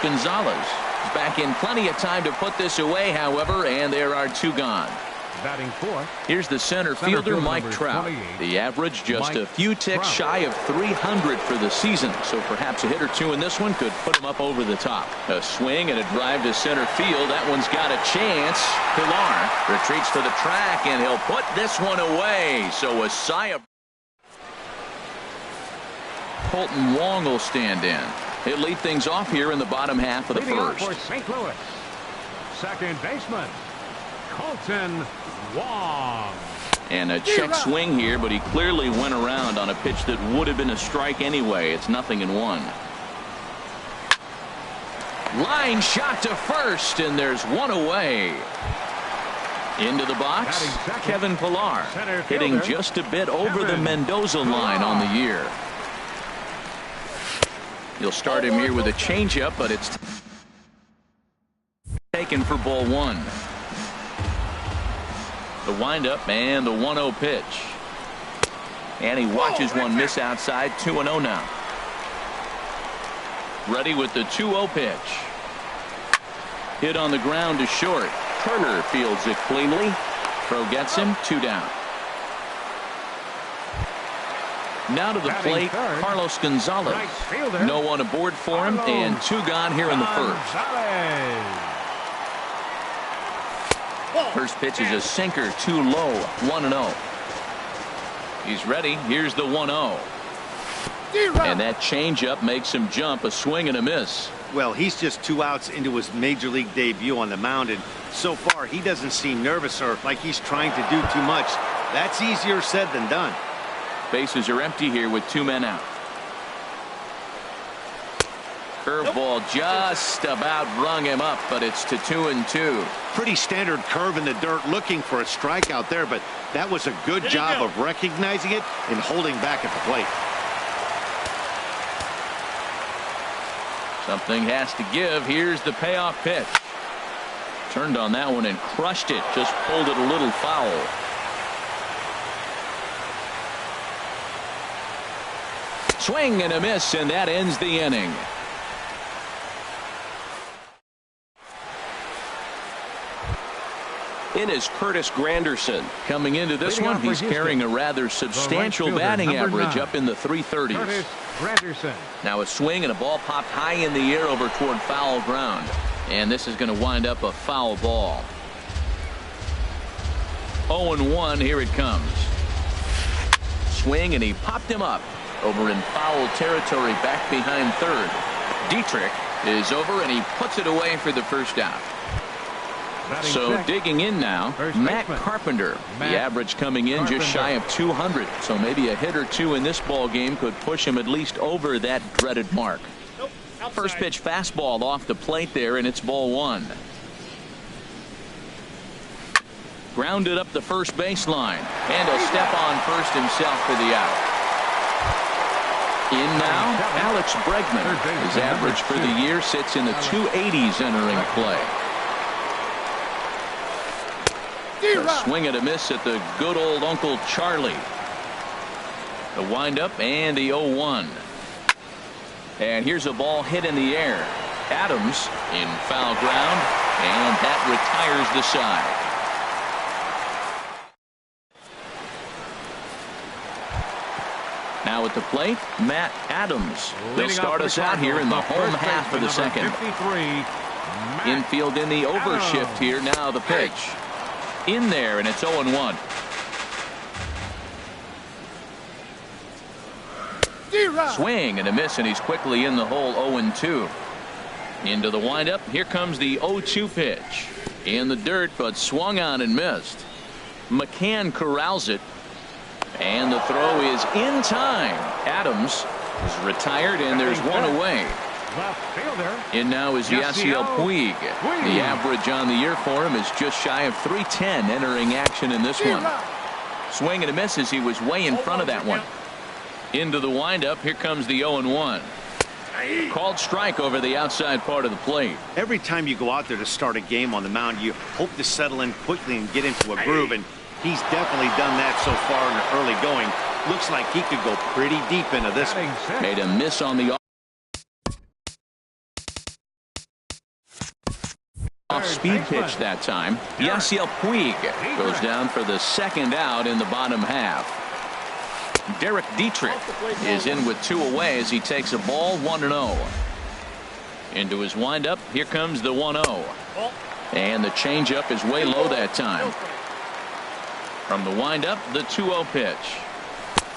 Gonzalez is back in plenty of time to put this away, however, and there are 2 gone. Batting fourth. Here's the center fielder, Mike Trout. The average just a few ticks shy of 300 for the season, so perhaps a hit or 2 in this one could put him up over the top. A swing and a drive to center field. That one's got a chance. Pilar retreats to the track, and he'll put this one away. So a sigh of... Colton Wong will stand in. He'll lead things off here in the bottom half of the first. For St. Louis, second baseman, Colton Wong. And a check swing here, but he clearly went around on a pitch that would have been a strike anyway. It's 0-1. Line shot to first, and there's one away. Into the box, Kevin Pilar, hitting just a bit over the Mendoza line on the year. You'll start him here with a changeup, but it's taken for ball 1. The windup and the 1-0 pitch. And he watches one miss outside. 2-0 now. Ready with the 2-0 pitch. Hit on the ground to short. Turner fields it cleanly. Throw gets him. 2 down. Now to the plate, Carlos Gonzalez. No one aboard for him, and 2 gone here in the first. First pitch is a sinker, too low. 1-0. He's ready. Here's the 1-0. And that changeup makes him jump. A swing and a miss. Well, he's just 2 outs into his major league debut on the mound, and so far he doesn't seem nervous or like he's trying to do too much. That's easier said than done. Bases are empty here with 2 men out. Curveball just about rung him up, but it's to 2-2. Pretty standard curve in the dirt, looking for a strikeout there, but that was a good job of recognizing it and holding back at the plate. Something has to give. Here's the payoff pitch. Turned on that one and crushed it. Just pulled it a little foul. Swing and a miss, and that ends the inning. In is Curtis Granderson. Coming into this one, he's carrying a rather substantial batting average up in the 330s. Curtis Granderson. Now a swing and a ball popped high in the air over toward foul ground. And this is going to wind up a foul ball. 0-1, here it comes. Swing, and he popped him up. Over in foul territory back behind third. Dietrich is over, and he puts it away for the first out. So digging in now, Matt Carpenter. The average coming in just shy of 200. So maybe a hit or two in this ball game could push him at least over that dreaded mark. First pitch fastball off the plate there, and it's ball one. Grounded up the first baseline, and he'll step on first himself for the out. In now, Alex Bregman. His average for the year sits in the 280s entering play. A swing and a miss at the good old Uncle Charlie. The windup and the 0-1. And here's a ball hit in the air. Adams in foul ground, and that retires the side. Now at the plate, Matt Adams. They'll start us out here in the home half of the second. Infield in the overshift here. Now the pitch. In there, and it's 0-1. Swing and a miss, and he's quickly in the hole. 0-2. Into the windup. Here comes the 0-2 pitch. In the dirt, but swung on and missed. McCann corrals it. And the throw is in time. Adams is retired, and there's one away. In now is Yasiel Puig. The average on the year for him is just shy of 310 entering action in this one. Swing and a miss as he was way in front of that one. Into the windup. Here comes the 0-1. Called strike over the outside part of the plate. Every time you go out there to start a game on the mound, you hope to settle in quickly and get into a groove, and he's definitely done that so far in the early going. Looks like he could go pretty deep into this one. Made a miss on the off-speed pitch that time. Yasiel Puig goes down for the second out in the bottom half. Derek Dietrich is in with two away as he takes a ball 1-0. Into his windup. Here comes the 1-0. And the changeup is way low that time. From the windup, the 2-0 pitch.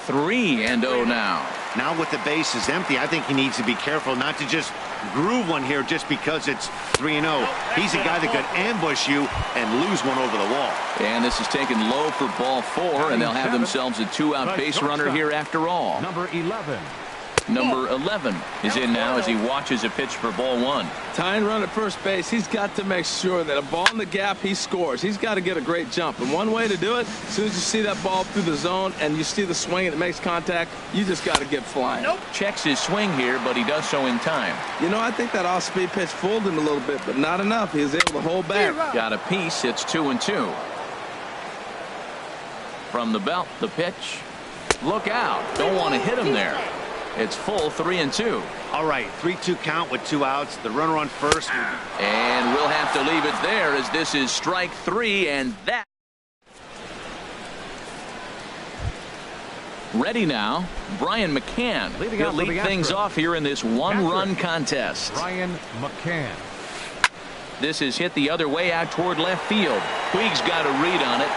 3-0 now. Now with the base is empty, I think he needs to be careful not to just groove one here just because it's 3-0. He's a guy that could ambush you and lose one over the wall. And this is taken low for ball 4, and they'll have themselves a 2-out base runner here after all. Number 11. Number 11 is in now as he watches a pitch for ball 1. Tying run at first base. He's got to make sure that a ball in the gap, he scores. He's got to get a great jump. And one way to do it, as soon as you see that ball through the zone and you see the swing and it makes contact, you just got to get flying. Checks his swing here, but he does so in time. You know, I think that off-speed pitch fooled him a little bit, but not enough. He was able to hold back. Got a piece. It's 2-2. From the belt, the pitch. Look out. Don't want to hit him there. It's full 3-2. All right, 3-2 count with 2 outs. The runner on first. And we'll have to leave it there as this is strike 3, and that. Ready now, Brian McCann. He'll lead things off here in this one-run contest. Brian McCann. This is hit the other way out toward left field. Puig's got a read on it,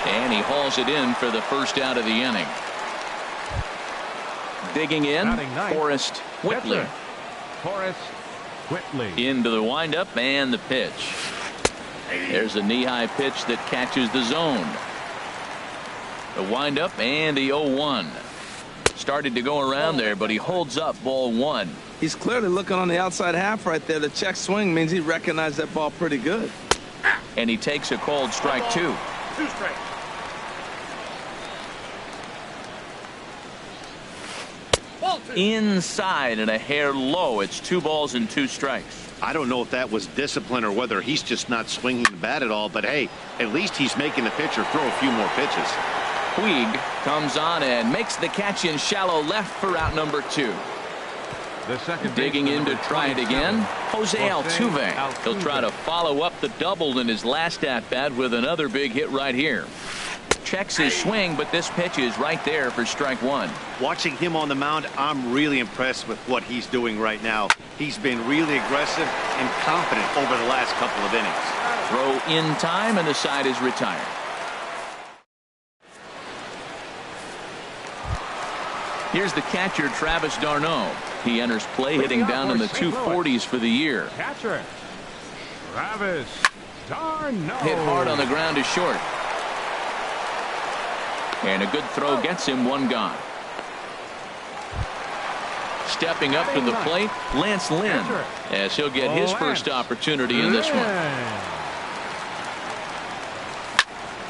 and he hauls it in for the first out of the inning. Digging in, Forrest Whitley. Forrest Whitley. Into the windup and the pitch. There's a knee-high pitch that catches the zone. The windup and the 0-1. Started to go around there, but he holds up ball 1. He's clearly looking on the outside half right there. The check swing means he recognized that ball pretty good. And he takes a called strike 2. 2 strikes. Inside and a hair low. It's 2 balls and 2 strikes. I don't know if that was discipline or whether he's just not swinging the bat at all, but hey, at least he's making the pitcher throw a few more pitches. Puig comes on and makes the catch in shallow left for out number 2. The second digging in to try it again, Jose Altuve. He'll try to follow up the double in his last at-bat with another big hit right here. Checks his swing, but this pitch is right there for strike 1. Watching him on the mound, I'm really impressed with what he's doing right now. He's been really aggressive and confident over the last couple of innings. Throw in time, and the side is retired. Here's the catcher, Travis d'Arnaud. He enters play hitting down in the 240s for the year. Catcher Travis Darn no. Hit hard on the ground is short. And a good throw gets him one gone. Stepping up to the plate, Lance Lynn, as he'll get his first opportunity in this one.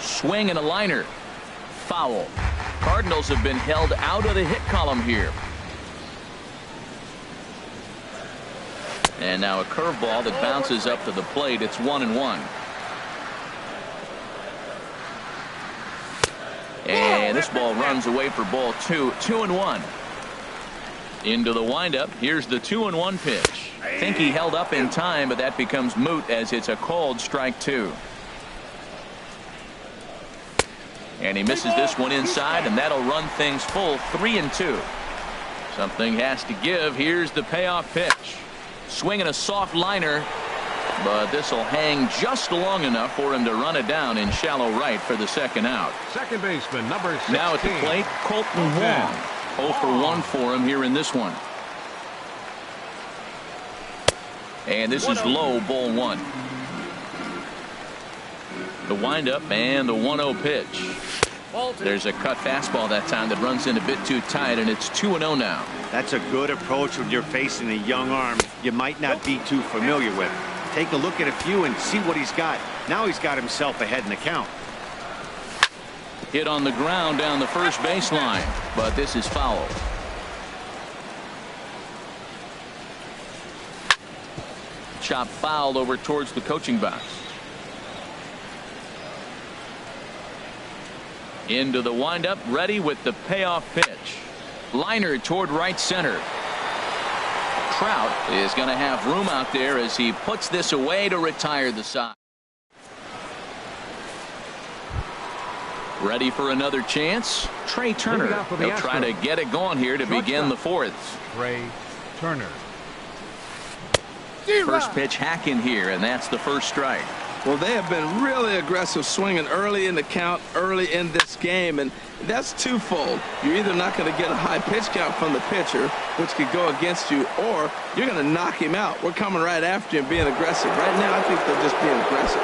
Swing and a liner. Foul. Cardinals have been held out of the hit column here. And now a curveball that bounces up to the plate. It's 1-1. And this ball runs away for ball 2. 2-1. Into the windup. Here's the 2-1 pitch. Think he held up in time, but that becomes moot as it's a called strike 2. And he misses this one inside, and that'll run things full 3-2. Something has to give. Here's the payoff pitch. Swinging a soft liner, but this will hang just long enough for him to run it down in shallow right for the second out. Second baseman, number 16. Now at the plate, Colton Wong. 0 for 1 for him here in this one. And this is low, ball 1. The windup and the 1-0 pitch. There's a cut fastball that time that runs in a bit too tight, and it's 2-0 now. That's a good approach when you're facing a young arm you might not be too familiar with. Take a look at a few and see what he's got. Now he's got himself ahead in the count. Hit on the ground down the first baseline, but this is foul. Chop fouled over towards the coaching box. Into the windup, ready with the payoff pitch. Liner toward right center. Trout is going to have room out there as he puts this away to retire the side. Ready for another chance. Trey Turner. He'll try to get it going here to begin the fourth. Trey Turner. First pitch hacking here, and that's the first strike. Well, they have been really aggressive swinging early in the count, early in this game, and that's twofold. You're either not going to get a high pitch count from the pitcher, which could go against you, or you're going to knock him out. We're coming right after you and being aggressive. Right now, I think they're just being aggressive.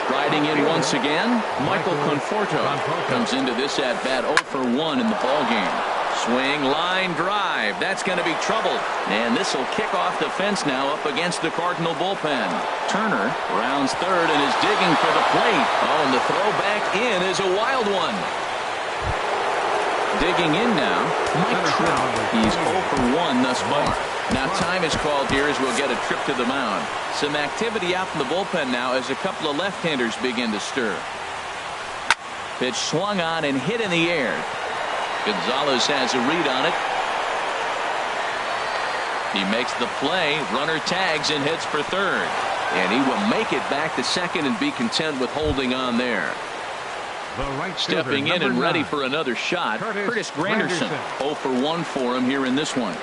Striding in once again, Michael Conforto comes into this at-bat 0 for 1 in the ballgame. Swing, line, drive. That's going to be trouble. And this will kick off the fence now up against the Cardinal bullpen. Turner rounds third and is digging for the plate. Oh, and the throw back in is a wild one. Digging in now, Mike Trout. He's 0 for 1 thus far. Now time is called here as we'll get a trip to the mound. Some activity out from the bullpen now as a couple of left-handers begin to stir. Pitch swung on and hit in the air. Gonzalez has a read on it. He makes the play. Runner tags and heads for third. And he will make it back to second and be content with holding on there. Stepping in and ready for another shot, Curtis Granderson. 0 for 1 for him here in this one.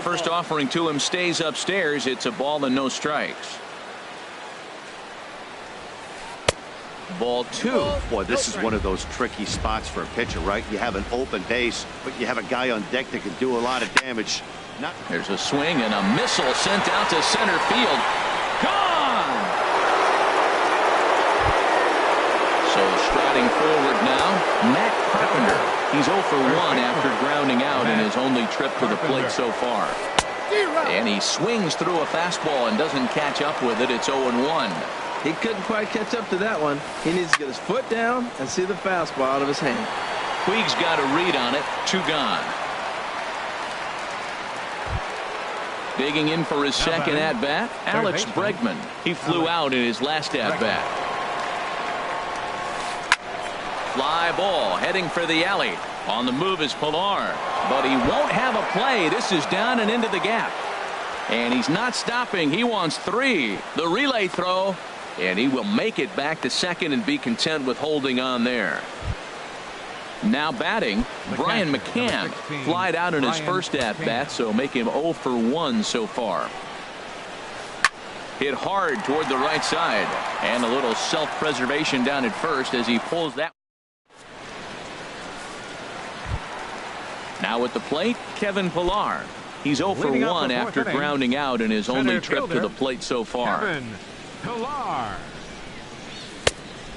First offering to him stays upstairs. It's a ball and no strikes. Ball 2. Boy, this is one of those tricky spots for a pitcher, right? You have an open base, but you have a guy on deck that can do a lot of damage. There's a swing and a missile sent out to center field. Gone! So striding forward now, Matt Carpenter. He's 0 for 1 after grounding out in his only trip to the plate so far. And he swings through a fastball and doesn't catch up with it. It's 0-1. He couldn't quite catch up to that one. He needs to get his foot down and see the fastball out of his hand. Puig's got a read on it. 2 gone. Digging in for his second at-bat, Alex Bregman. He flew out in his last at-bat. Fly ball heading for the alley. On the move is Pilar, but he won't have a play. This is down and into the gap. And he's not stopping. He wants 3. The relay throw. And he will make it back to second and be content with holding on there. Now batting, Brian McCann. Flied out in his first at-bat, so make him 0 for 1 so far. Hit hard toward the right side. And a little self-preservation down at first as he pulls that. Now at the plate, Kevin Pilar. He's 0 for Leading off 1 the fourth after inning, grounding out in his only center trip to fielder, the plate so far. Kevin Pillar.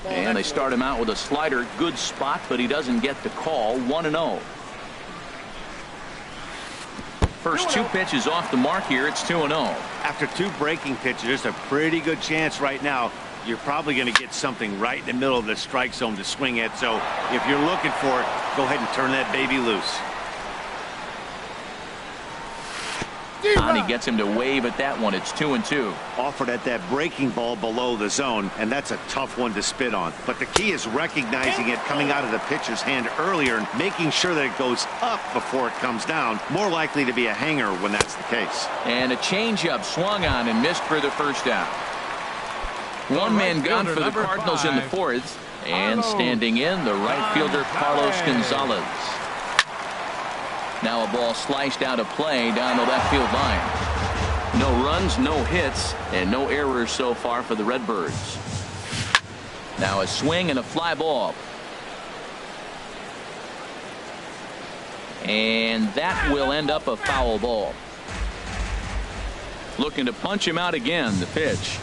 And they start him out with a slider. Good spot, but he doesn't get the call. 1-0. First 2 pitches off the mark here. It's 2-0. After 2 breaking pitches, there's a pretty good chance right now you're probably going to get something right in the middle of the strike zone to swing at. So if you're looking for it, go ahead and turn that baby loose. And he gets him to wave at that one. It's 2-2. Offered at that breaking ball below the zone, and that's a tough one to spit on. But the key is recognizing it coming out of the pitcher's hand earlier and making sure that it goes up before it comes down. More likely to be a hanger when that's the case. And a changeup swung on and missed for the first out. One man gone for the Cardinals in the 4th. And standing in, the right fielder, Carlos Gonzalez. Now a ball sliced out of play down the left field line. No runs, no hits, and no errors so far for the Redbirds. Now a swing and a fly ball. And that will end up a foul ball. Looking to punch him out again. The pitch.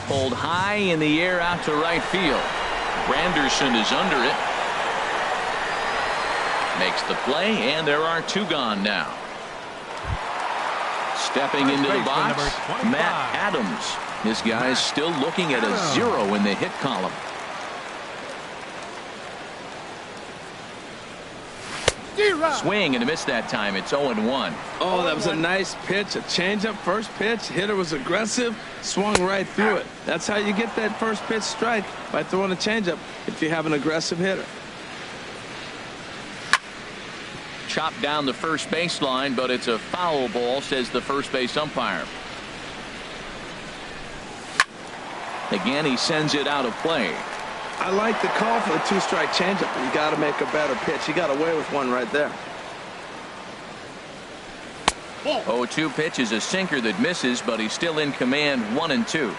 Pulled high in the air out to right field. Granderson is under it. Makes the play, and there are 2 gone now. Stepping into the box, Matt Adams. This guy's still looking at a 0 in the hit column. Swing and a miss that time. It's 0-1. Oh, that was a nice pitch. A changeup first pitch. Hitter was aggressive. Swung right through it. That's how you get that first pitch strike, by throwing a changeup if you have an aggressive hitter. Chopped down the first baseline, but it's a foul ball, says the first base umpire. Again, he sends it out of play. I like the call for the 2-strike changeup, but you got to make a better pitch. He got away with one right there. 0-2 pitch is a sinker that misses, but he's still in command. 1-2.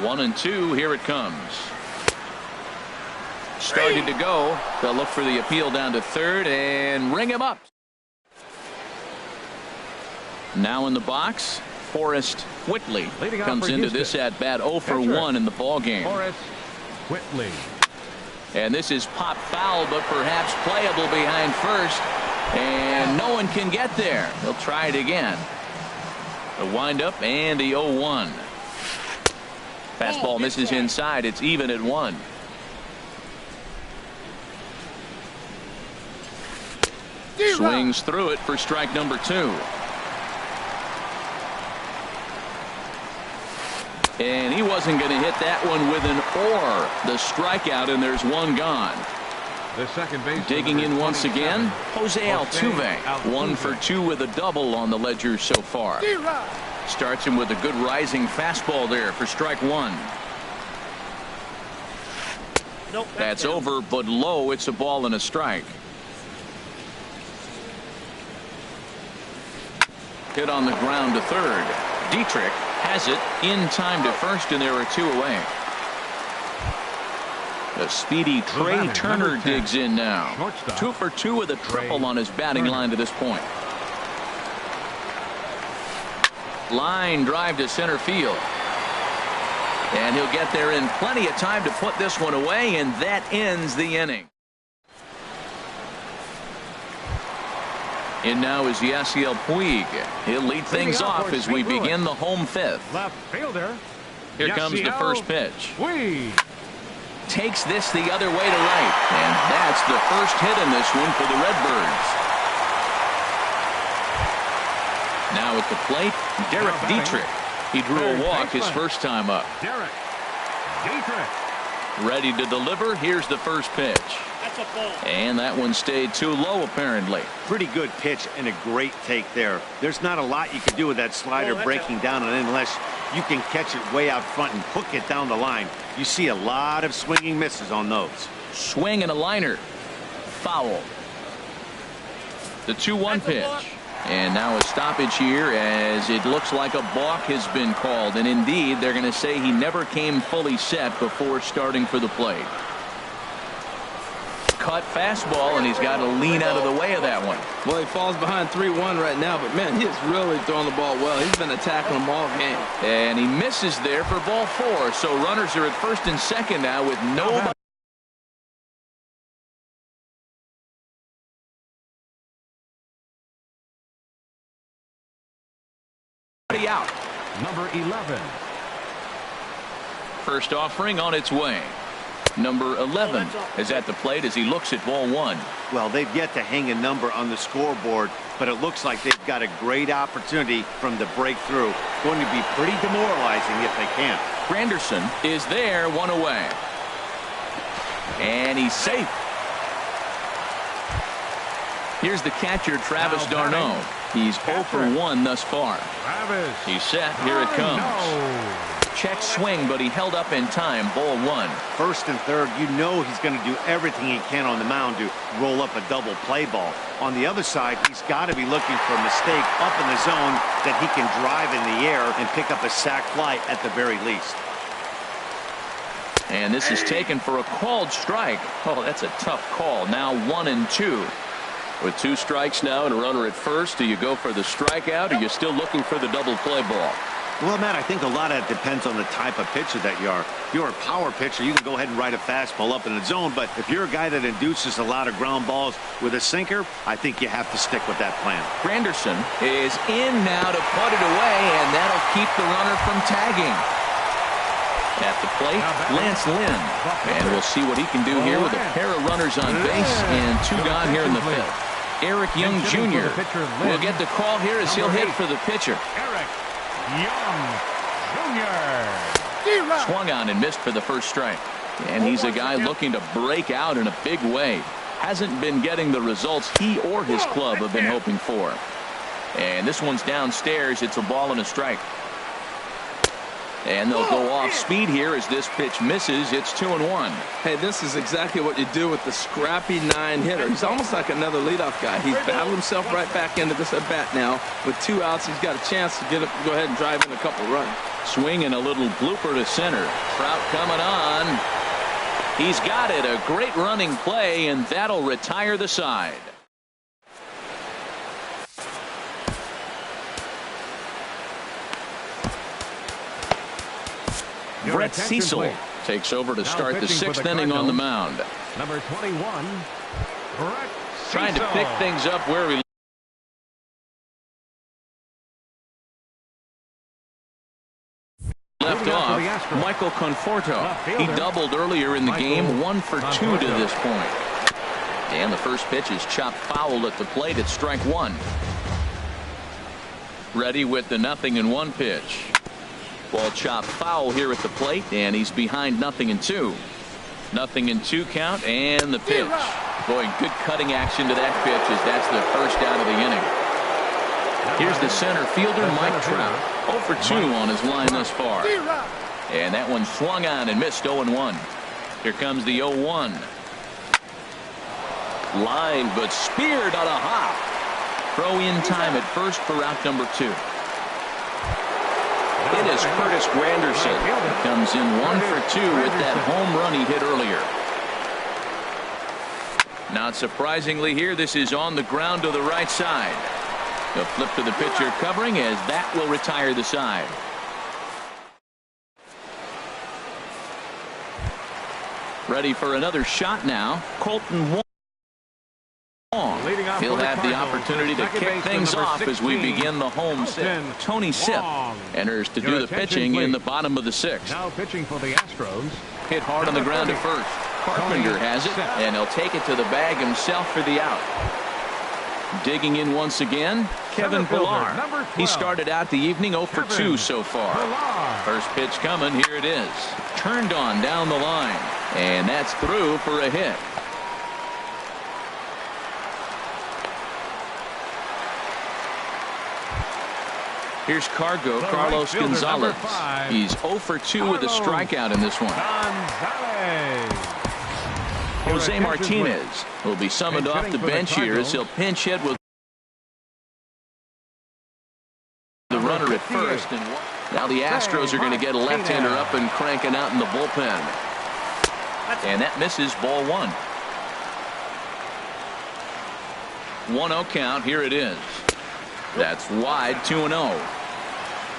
1-2. Here it comes. Started to go. They'll look for the appeal down to third and ring him up. Now in the box, Forrest Whitley comes into this at bat 0 for 1 in the ball game. Forrest Whitley. And this is pop foul, but perhaps playable behind first. And no one can get there. They'll try it again. The windup and the 0-1. Fastball misses inside. It's even at 1. Swings through it for strike number 2. And he wasn't going to hit that one with an or. The strikeout, and there's 1 gone. The second base digging in once again, Jose Altuve. 1 for 2 with a double on the ledger so far. Starts him with a good rising fastball there for strike 1. That's over, but low. It's a ball and a strike. Hit on the ground to third. Dietrich has it in time to first, and there are 2 away. The speedy Trey Turner digs in now. 2 for 2 with a triple on his batting line to this point. Line drive to center field. And he'll get there in plenty of time to put this one away, and that ends the inning. In now is Yasiel Puig. He'll lead things off as we begin the home 5th. Left fielder. Here comes the first pitch. Puig takes this the other way to right, and that's the first hit in this one for the Redbirds. Now at the plate, Derek Dietrich. He drew a walk his first time up. Derek Dietrich. Ready to deliver. Here's the first pitch. And that one stayed too low, apparently. Pretty good pitch and a great take there. There's not a lot you can do with that slider breaking down on it unless you can catch it way out front and hook it down the line. You see a lot of swinging misses on those. Swing and a liner. Foul. The 2-1 pitch. And now a stoppage here as it looks like a balk has been called. And indeed, they're going to say he never came fully set before starting for the plate. cut fastball, and he's got to lean out of the way of that one. Well, he falls behind 3-1 right now, but, man, he is really throwing the ball well. He's been attacking them all game. And he misses there for ball 4. So runners are at first and second now with nobody out. Number 11. First offering on its way. Number 11 is at the plate as he looks at ball 1. Well, they've yet to hang a number on the scoreboard, but it looks like they've got a great opportunity from the breakthrough. Going to be pretty demoralizing if they can't. Granderson is there, 1 away. And he's safe. Here's the catcher, Travis d'Arnaud. He's 0 for 1 thus far. Travis. He's set. Here it comes. Check swing, but he held up in time. Ball 1. First and third, you know he's going to do everything he can on the mound to roll up a double play ball. On the other side, he's got to be looking for a mistake up in the zone that he can drive in the air and pick up a sac fly at the very least. And this is taken for a called strike. Oh, that's a tough call. Now 1-2. With 2 strikes now and a runner at first, do you go for the strikeout, or are you still looking for the double play ball? Well, Matt, I think a lot of it depends on the type of pitcher that you are. If you're a power pitcher, you can go ahead and ride a fastball up in the zone. But if you're a guy that induces a lot of ground balls with a sinker, I think you have to stick with that plan. Granderson is in now to put it away, and that'll keep the runner from tagging. At the plate, Lance Lynn. And we'll see what he can do here with a pair of runners on base and 2 gone here in the 5th. Eric Young Jr. will get the call here as he'll hit for the pitcher. Eric Young Jr. Swung on and missed for the first strike. And he's a guy looking to break out in a big way. Hasn't been getting the results he or his club have been hoping for. And this one's downstairs. It's a ball and a strike. And they'll go off speed here as this pitch misses. It's 2-1. Hey, this is exactly what you do with the scrappy 9 hitter. He's almost like another leadoff guy. He's battled himself right back into this at bat now. With 2 outs, he's got a chance to go ahead and drive in a couple runs. Swing and a little blooper to center. Trout coming on. He's got it. A great running play, and that'll retire the side. Brett Cecil takes over to start the 6th inning on the mound. Number 21, Brett Trying to pick things up where he left off. Michael Conforto. He doubled earlier in the game, 1 for 2 to this point. And the first pitch is chopped foul at the plate. It's strike 1. Ready with the 0-1 pitch. Ball chopped foul here at the plate, and he's behind 0-2. 0-2 count, and the pitch. Boy, good cutting action to that pitch as that's the first out of the inning. Here's the center fielder, Mike Trout. 0 for 2 on his line thus far. And that one swung on and missed 0-1. Here comes the 0-1. Line, but speared on a hop. Throw in time at first for out number 2. It is Curtis Granderson. Comes in 1 for 2 with that home run he hit earlier. Not surprisingly here, this is on the ground to the right side. The flip to the pitcher covering as that will retire the side. Ready for another shot now. Colton Wong. He'll have the opportunity to kick things off as we begin the home set. Tony Sipp enters to do the pitching in the bottom of the 6th. Now pitching for the Astros. Hit hard on the ground at first. Carpenter has it, and he'll take it to the bag himself for the out. Digging in once again, Kevin Pillar. He started out the evening 0 for 2 so far. First pitch coming, here it is. Turned on down the line, and that's through for a hit. Here's Carlos Gonzalez. He's 0 for 2 with a strikeout in this one. Jose Martinez will be summoned off the bench here as he'll pinch hit with the runner at first. And now the Astros are going to get a left-hander up and cranking out in the bullpen. And that misses ball 1. 1-0 count. Here it is. That's wide, 2-0.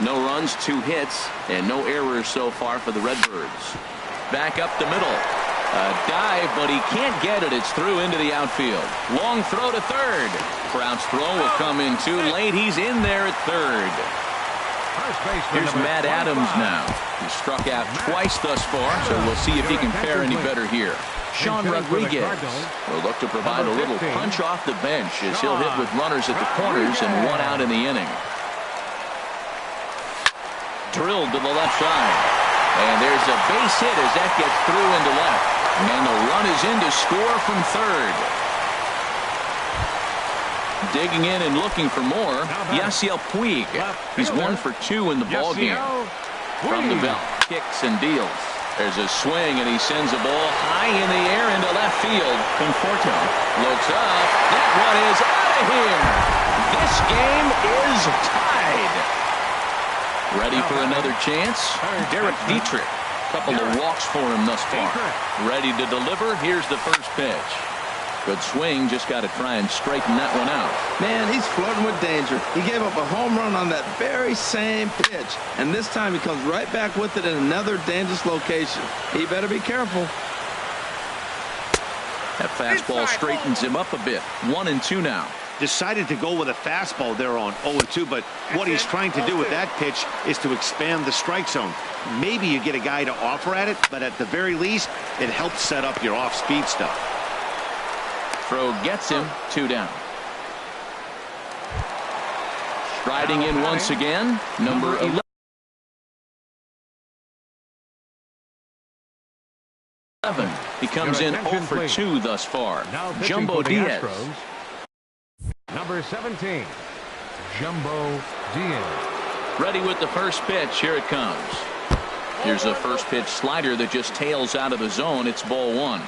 No runs, 2 hits, and no errors so far for the Redbirds. Back up the middle. A dive, but he can't get it. It's through into the outfield. Long throw to third. Prout's throw will come in too late. He's in there at third. Here's Matt Adams now. He struck out twice thus far, so we'll see if he can fare any better here. Sean Rodriguez will look to provide a little punch off the bench as he'll hit with runners at the corners and 1 out in the inning. Drilled to the left side. And there's a base hit as that gets through into left. And the run is in to score from third. Digging in and looking for more, Yasiel Puig. He's 1 for 2 in the ballgame. From the belt, kicks and deals. There's a swing, and he sends a ball high in the air into left field. Conforto looks up. That one is out of here. This game is tied. Ready for another chance? Derek Dietrich. Couple of walks for him thus far. Ready to deliver. Here's the first pitch. Good swing. Just got to try and straighten that one out. Man, he's flirting with danger. He gave up a home run on that very same pitch. And this time he comes right back with it in another dangerous location. He better be careful. That fastball straightens him up a bit. 1-2 now. Decided to go with a fastball there on 0-2, but what he's trying to do with that pitch is to expand the strike zone. Maybe you get a guy to offer at it, but at the very least, it helps set up your off-speed stuff. Throw gets him. 2 down. Striding in once again, number 11. He comes in 0 for 2 thus far. Jumbo Diaz. Number 17, Jumbo Diaz. Ready with the first pitch. Here it comes. Here's a first pitch slider that just tails out of the zone. It's ball 1.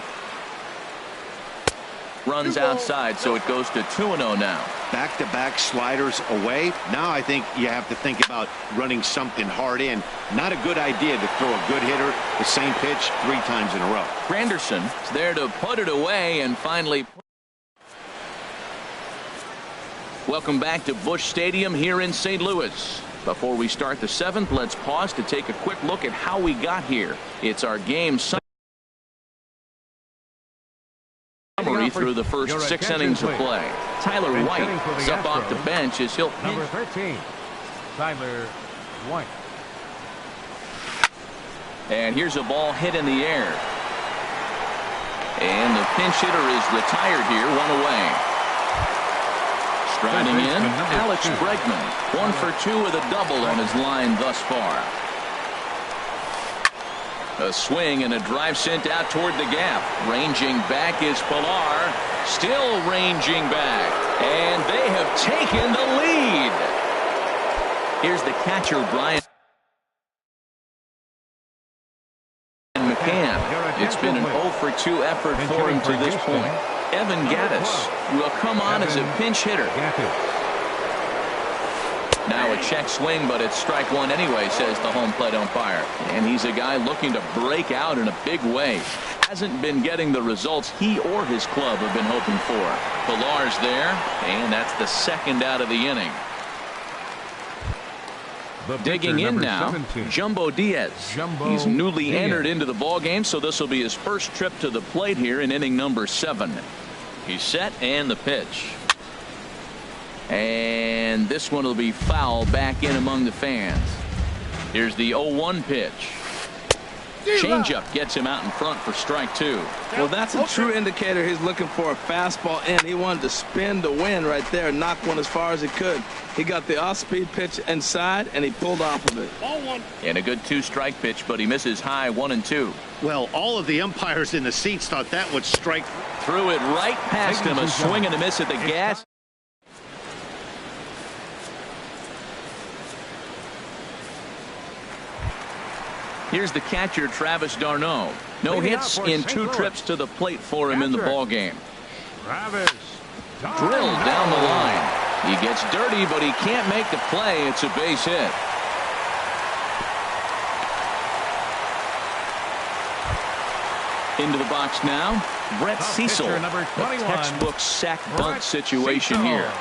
Runs outside, so it goes to 2-0 now. Back-to-back sliders away. Now I think you have to think about running something hard in. Not a good idea to throw a good hitter the same pitch 3 times in a row. Granderson is there to put it away and finally. Welcome back to Busch Stadium here in St. Louis. Before we start the 7th, let's pause to take a quick look at how we got here. It's our game summary through the first 6 innings of play. Tyler White is up off the bench as he'll pitch. Number 13, Tyler White. And here's a ball hit in the air. And the pinch hitter is retired here, 1 away. Striding in, Alex Bregman. 1 for 2 with a double on his line thus far. A swing and a drive sent out toward the gap. Ranging back is Pilar. Still ranging back. And they have taken the lead. Here's the catcher, Brian McCann. It's been an 0 for 2 effort for him to this point. Evan Gattis will come on as a pinch hitter. Now a check swing, but it's strike 1 anyway, says the home plate umpire. And he's a guy looking to break out in a big way. Hasn't been getting the results he or his club have been hoping for. Pilar's there, and that's the 2nd out of the inning. Digging in now, 17. Jumbo Diaz. He's newly entered into the ballgame, so this will be his first trip to the plate here in inning number 7. He's set, and the pitch. And this one will be foul back in among the fans. Here's the 0-1 pitch. Changeup gets him out in front for strike 2. Well, that's a true indicator he's looking for a fastball in. He wanted to spin the wind right there and knock one as far as he could. He got the off-speed pitch inside, and he pulled off of it. And a good 2-strike pitch, but he misses high 1-2. Well, all of the umpires in the seats thought that would strike. Threw it right past him. A swing and a miss at the gas. Here's the catcher, Travis d'Arnaud. No hits in 2 trips to the plate for him in the ballgame. Drilled down the line. He gets dirty, but he can't make the play. It's a base hit. Into the box now, Brett Cecil. Number 21, a textbook sack bunt Brett situation Cecil. here.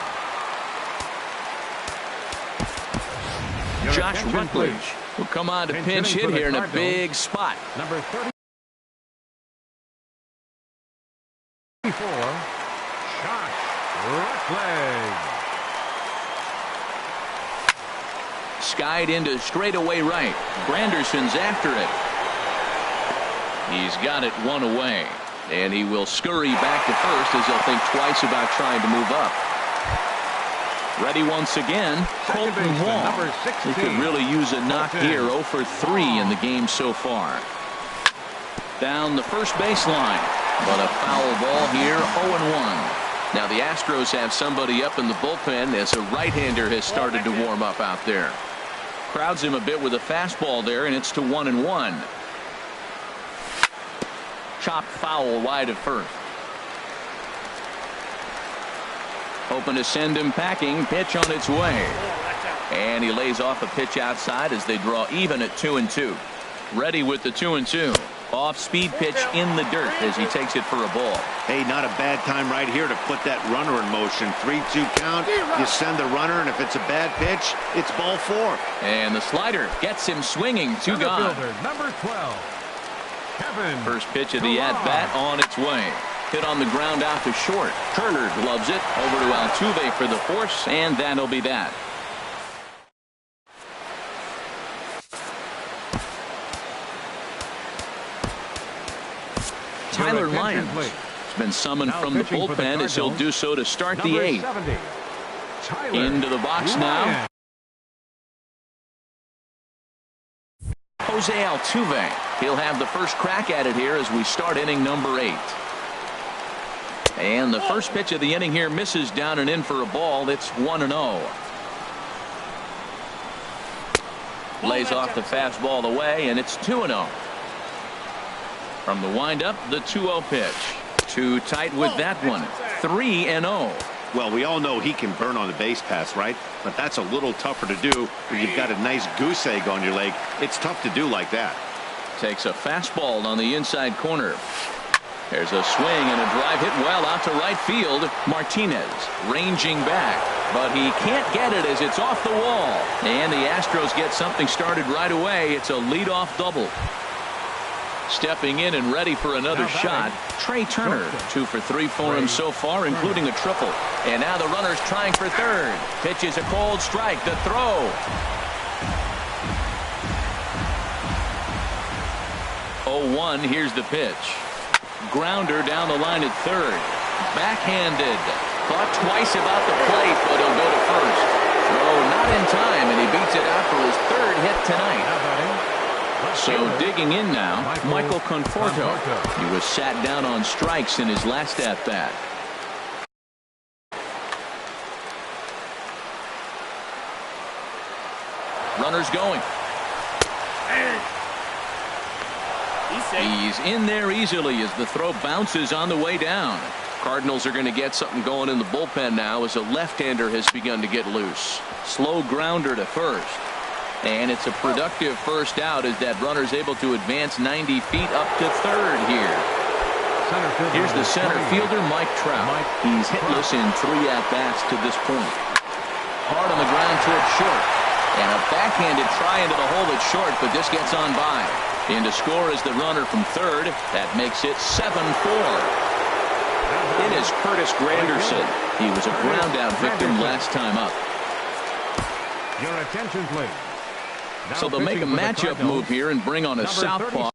Your Josh attention, Rutledge please. will come on to Pinch pinch hitting hit for the here in a Cardinals. big spot. Number 34, Josh Rutledge. Skied into straightaway right. Granderson's after it. He's got it one away. And he will scurry back to first as he'll think twice about trying to move up. Ready once again, Second Colton baseman, Wall. number He 16. could really use a knock Colton here, 0 for 3 in the game so far. Down the first baseline, but a foul ball here, 0-1. Now the Astros have somebody up in the bullpen as a right-hander has started to warm up out there. Crowds him a bit with a fastball there, and it's to 1-1. Chopped foul wide of first. Hoping to send him packing. Pitch on its way. And he lays off a pitch outside as they draw even at 2-2. Ready with the 2-2. Off-speed pitch in the dirt as he takes it for a ball. Hey, not a bad time right here to put that runner in motion. 3-2 count. You send the runner, and if it's a bad pitch, it's ball 4. And the slider gets him swinging. 2 Center gone. fielder, number 12, Kevin. First pitch of the at-bat on its way. Hit on the ground out to short. Turner gloves it over to Altuve for the force, and that'll be that. Tyler Lyons has been summoned from the bullpen as he'll do so to start the 8th. 70, Tyler Into the box now. Lyons. Jose Altuve. He'll have the first crack at it here as we start inning number 8. And the first pitch of the inning here misses down and in for a ball. It's 1-0. Lays off the fastball away, and it's 2-0. From the windup, the 2-0 pitch. Too tight with that one. 3-0. Well, we all know he can burn on the base pass, right? But that's a little tougher to do when you've got a nice goose egg on your leg. It's tough to do like that. Takes a fastball on the inside corner. There's a swing and a drive hit well out to right field. Martinez ranging back, but he can't get it as it's off the wall. And the Astros get something started right away. It's a leadoff double. Stepping in and ready for another shot, Trey Turner. 2 for 3 for him so far, including a triple. And now the runner's trying for third. Pitch is a cold strike. The throw. 0-1. Here's the pitch. Grounder down the line at third. Backhanded. Thought twice about the plate, but he'll go to first. Throw not in time, and he beats it out for his 3rd hit tonight. So digging in now, Michael Conforto. He was sat down on strikes in his last at-bat. Runners going. He's in there easily as the throw bounces on the way down. Cardinals are going to get something going in the bullpen now as a left-hander has begun to get loose. Slow grounder to first. And it's a productive first out as that runner's able to advance 90 feet up to third here. Here's the center fielder, Mike Trout. He's hitless in 3 at-bats to this point. Hard on the ground towards short. And a backhanded try into the hole at short, but this gets on by. In to score is the runner from third. That makes it 7-4. It is Curtis Granderson. He was a ground-out victim last time up. Your attention, please. So they'll make a matchup move here and bring on a southpaw.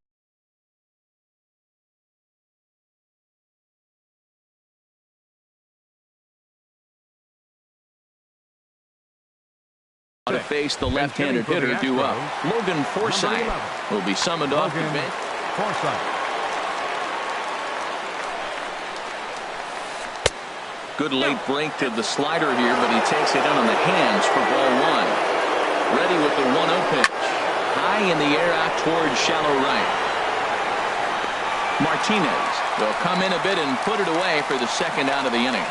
To face the left-handed hitter due up. Logan Forsythe will be summoned off the bench. Good late break to the slider here, but he takes it in on the hands for ball 1. Ready with the 1-0 pitch. High in the air out towards shallow right. Martinez will come in a bit and put it away for the 2nd out of the inning.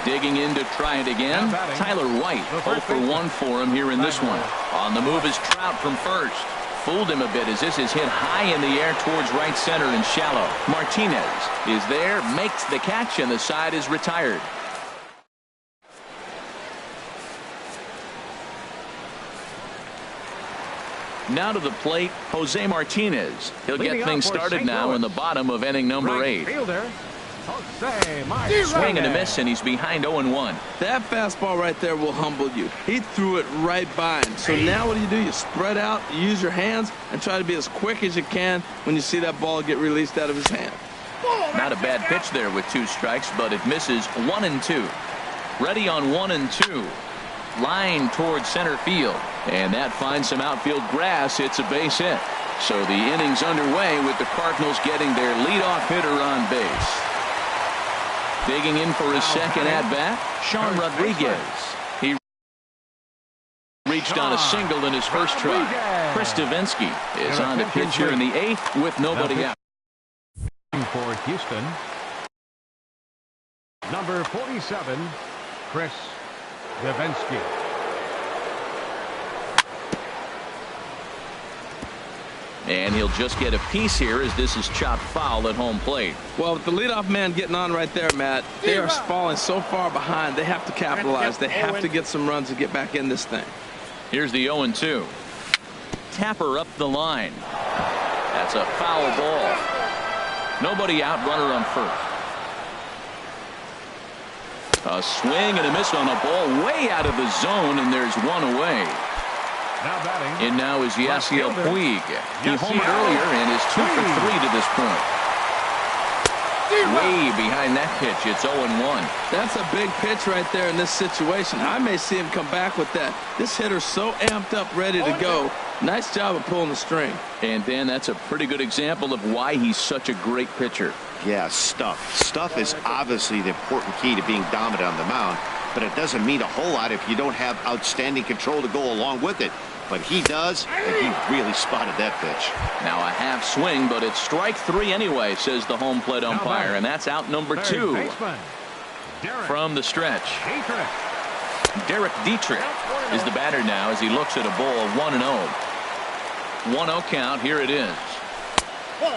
Digging in to try it again. Tyler White, 0 for 1 for him here in this one. On the move is Trout from first. fooled him a bit as this is hit high in the air towards right center and shallow. Martinez is there, makes the catch, and the side is retired. Now to the plate, Jose Martinez. He'll get things started now in the bottom of inning number 8. Swing and a miss, and he's behind 0-1. That fastball right there will humble you. He threw it right by him. So now what do? You spread out, you use your hands, and try to be as quick as you can when you see that ball get released out of his hand. Not a bad pitch there with 2 strikes, but it misses 1-2. Ready on 1-2. Line towards center field, and that finds some outfield grass. It's a base hit. So the inning's underway with the Cardinals getting their leadoff hitter on base. Digging in for his second at-bat, Sean Rodriguez. He reached on a single in his first try. Chris Davinsky is on the pitch here in the 8th with nobody out. For Houston, number 47, Chris Davinsky. And he'll just get a piece here as this is chopped foul at home plate. Well, with the leadoff man getting on right there, Matt, they are falling so far behind. They have to capitalize. They have to get some runs to get back in this thing. Here's the 0-2. Tapper up the line. That's a foul ball. Nobody out, runner on first. A swing and a miss on a ball way out of the zone, and there's one away. Now batting. And now is Yasiel Puig. He homered earlier and is 2 for 3 to this point. Way behind that pitch. It's 0-1. That's a big pitch right there in this situation. I may see him come back with that. This hitter's so amped up, ready to go. Nice job of pulling the string. And Dan, that's a pretty good example of why he's such a great pitcher. Yeah, stuff. Stuff is obviously the important key to being dominant on the mound, but it doesn't mean a whole lot if you don't have outstanding control to go along with it. But he does, and he really spotted that pitch. Now a half swing, but it's strike 3 anyway, says the home plate umpire, and that's out number 2 from the stretch. Derek Dietrich is the batter now as he looks at a ball 1-0. 1-0 count. Here it is.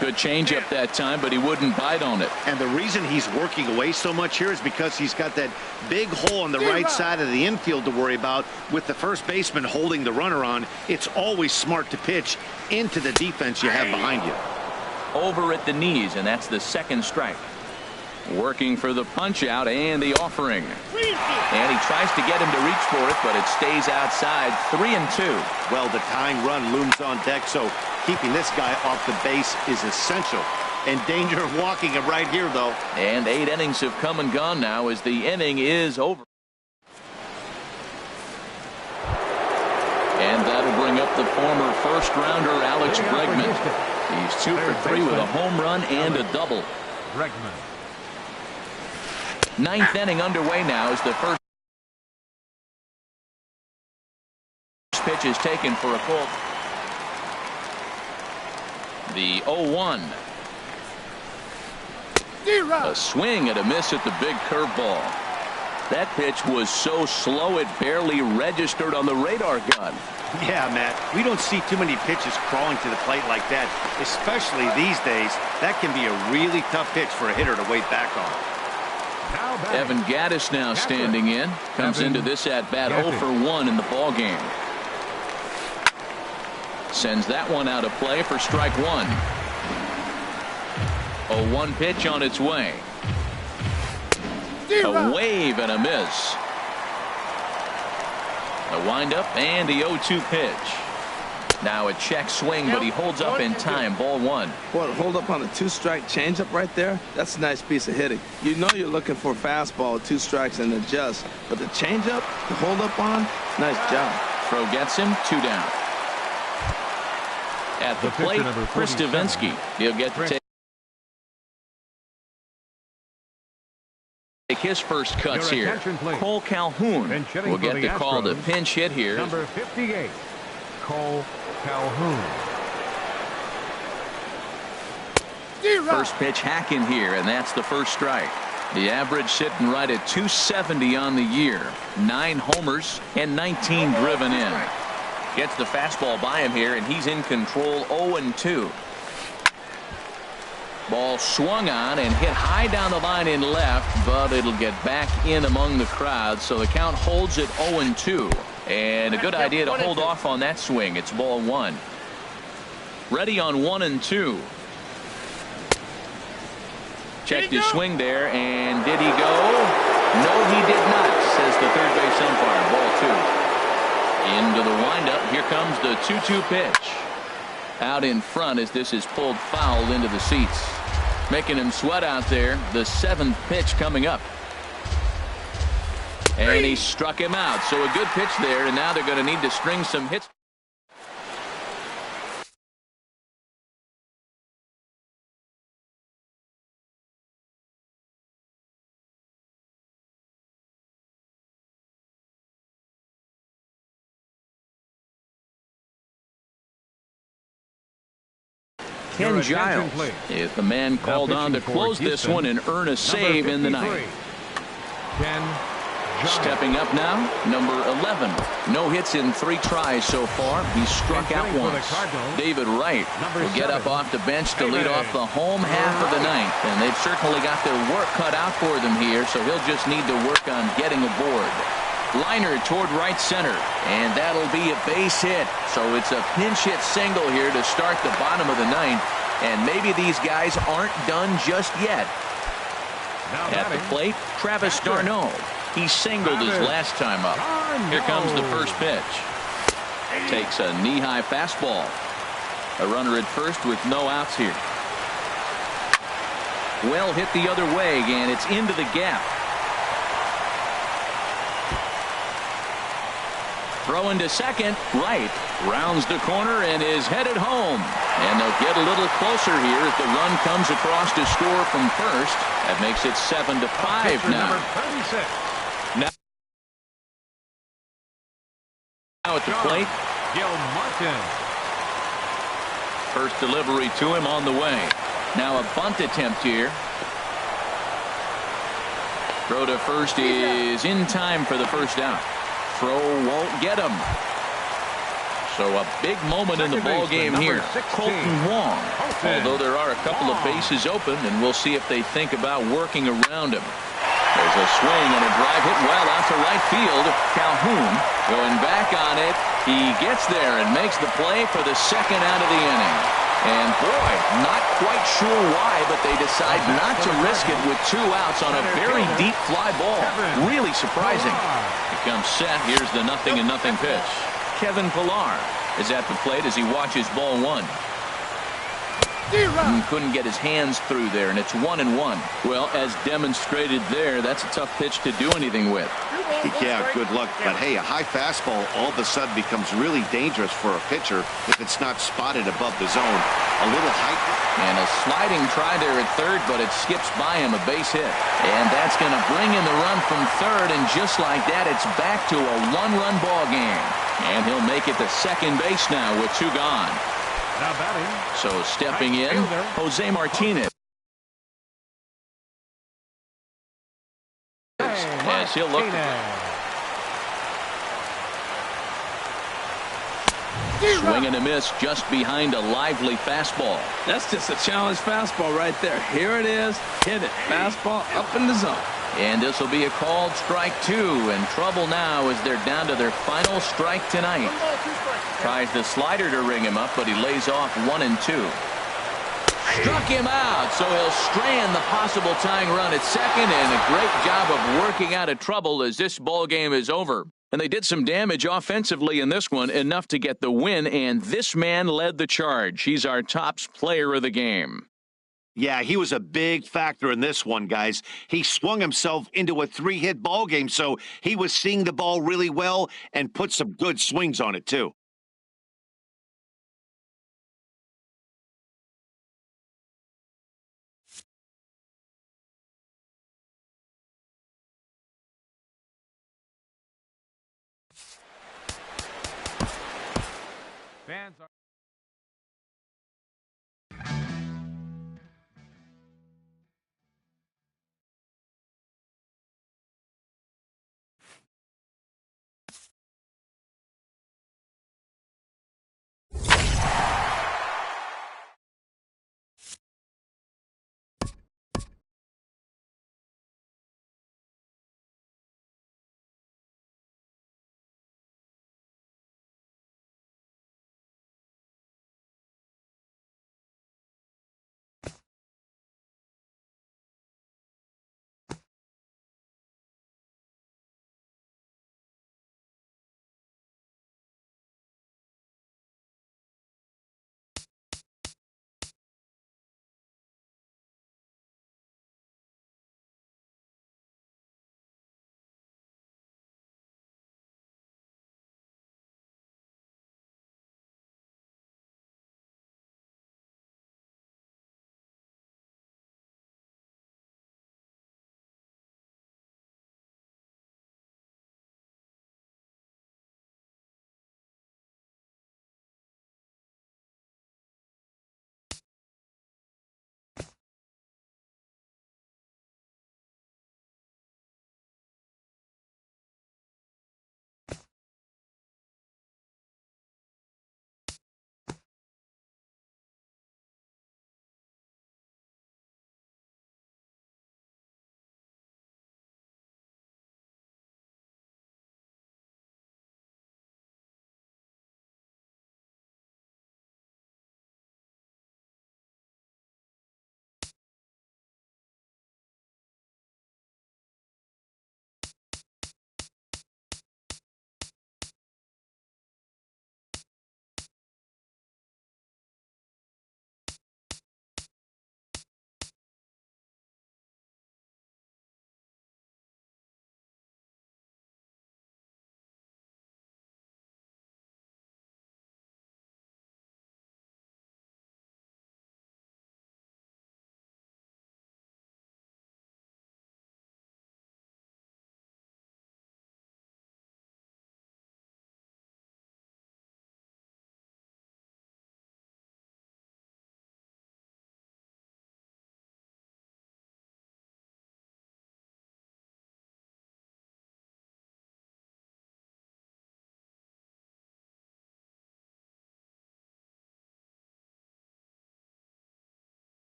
Good changeup that time, but he wouldn't bite on it. And the reason he's working away so much here is because he's got that big hole on the right side of the infield to worry about. With the first baseman holding the runner on, it's always smart to pitch into the defense you have behind you. Over at the knees, and that's the second strike. Working for the punch out and the offering. And he tries to get him to reach for it, but it stays outside. 3-2. Well, the tying run looms on deck, so keeping this guy off the base is essential. In danger of walking him right here, though. And 8 innings have come and gone now as the inning is over. And that'll bring up the former first-rounder Alex Bregman. He's 2 for 3 with a home run and a double. Bregman. 9th inning underway now as the first pitch is taken for a call. The 0-1. A swing and a miss at the big curveball. That pitch was so slow it barely registered on the radar gun. Yeah, Matt, we don't see too many pitches crawling to the plate like that, especially these days. That can be a really tough pitch for a hitter to wait back on. Evan Gattis now standing in. Comes into this at-bat 0 for 1 in the ball game. Sends that one out of play for strike 1. 0-1 pitch on its way. A wave and a miss. A windup and the 0-2 pitch. Now a check swing, but he holds up in time. Ball 1. What, hold up on a 2-strike changeup right there? That's a nice piece of hitting. You know you're looking for a fastball with 2 strikes and adjust. But the changeup, to hold up on, nice job. Throw gets him. 2 down. At the plate, Chris Davinsky. He'll get to take his first cuts here. Cole Calhoun will get the call to pinch hit here. Number 58, Cole Calhoun. First pitch hacking here, and that's the first strike. The average sitting right at 270 on the year. 9 homers and 19 driven in. Gets the fastball by him here, and he's in control. 0-2. Ball swung on and hit high down the line in left, but it'll get back in among the crowd, so the count holds at 0-2. And a good idea to hold off on that swing. It's ball 1. Ready on 1-2. Checked his swing there, and did he go? No, he did not, says the third base umpire. Ball 2. Into the windup. Here comes the 2-2 pitch. Out in front as this is pulled foul into the seats. Making him sweat out there. The 7th pitch coming up. And he struck him out. So a good pitch there, and now they're going to need to string some hits. Ken Giles is the man called on to close this one and earn a save in the ninth. Stepping up now, number 11. No hits in 3 tries so far. He's struck out once. David Wright will get up off the bench to lead off the home half of the ninth. And they've certainly got their work cut out for them here, so he'll just need to work on getting aboard. Liner toward right center, and that'll be a base hit. So it's a pinch hit single here to start the bottom of the ninth, and maybe these guys aren't done just yet. At the plate, Travis d'Arnaud. He singled his last time up. Here comes the first pitch. Takes a knee-high fastball. A runner at first with no outs here. Well hit the other way, and it's into the gap. Throw into second. Right. Rounds the corner and is headed home. And they'll get a little closer here as the run comes across to score from first. That makes it 7-5 now. Now at the plate. First delivery to him on the way. Now a bunt attempt here. Throw to first is in time for the first out. Throw won't get him. So a big moment in the ball game here. Colton Wong. Although there are a couple of bases open, and we'll see if they think about working around him. There's a swing and a drive hit well out to right field. Calhoun going back on it. He gets there and makes the play for the second out of the inning. And boy, not quite sure why, but they decide not to risk it with 2 outs on a very deep fly ball. Really surprising. Here comes Seth. Here's the 0-0 pitch. Kevin Pillar is at the plate as he watches ball 1. Couldn't get his hands through there, and it's 1-1. Well, as demonstrated there, that's a tough pitch to do anything with. Yeah, good luck. But hey, a high fastball all of a sudden becomes really dangerous for a pitcher if it's not spotted above the zone. A little height. And a sliding try there at third, but it skips by him, a base hit. And that's going to bring in the run from third, and just like that, it's back to a 1-run ball game. And he'll make it to second base now with 2 gone. Now batting. So stepping in, Jose Martinez. As he'll look. Swing and a miss just behind a lively fastball. That's just a challenge fastball right there. Here it is. Hit it. Fastball up in the zone. And this will be a called strike 2. And trouble now as they're down to their final strike tonight. Tries the slider to ring him up, but he lays off 1-2. Struck him out, so he'll strand the possible tying run at second, and a great job of working out of trouble as this ball game is over. And they did some damage offensively in this one, enough to get the win, and this man led the charge. He's our top player of the game. Yeah, he was a big factor in this one, guys. He swung himself into a 3-hit ball game, so he was seeing the ball really well and put some good swings on it, too.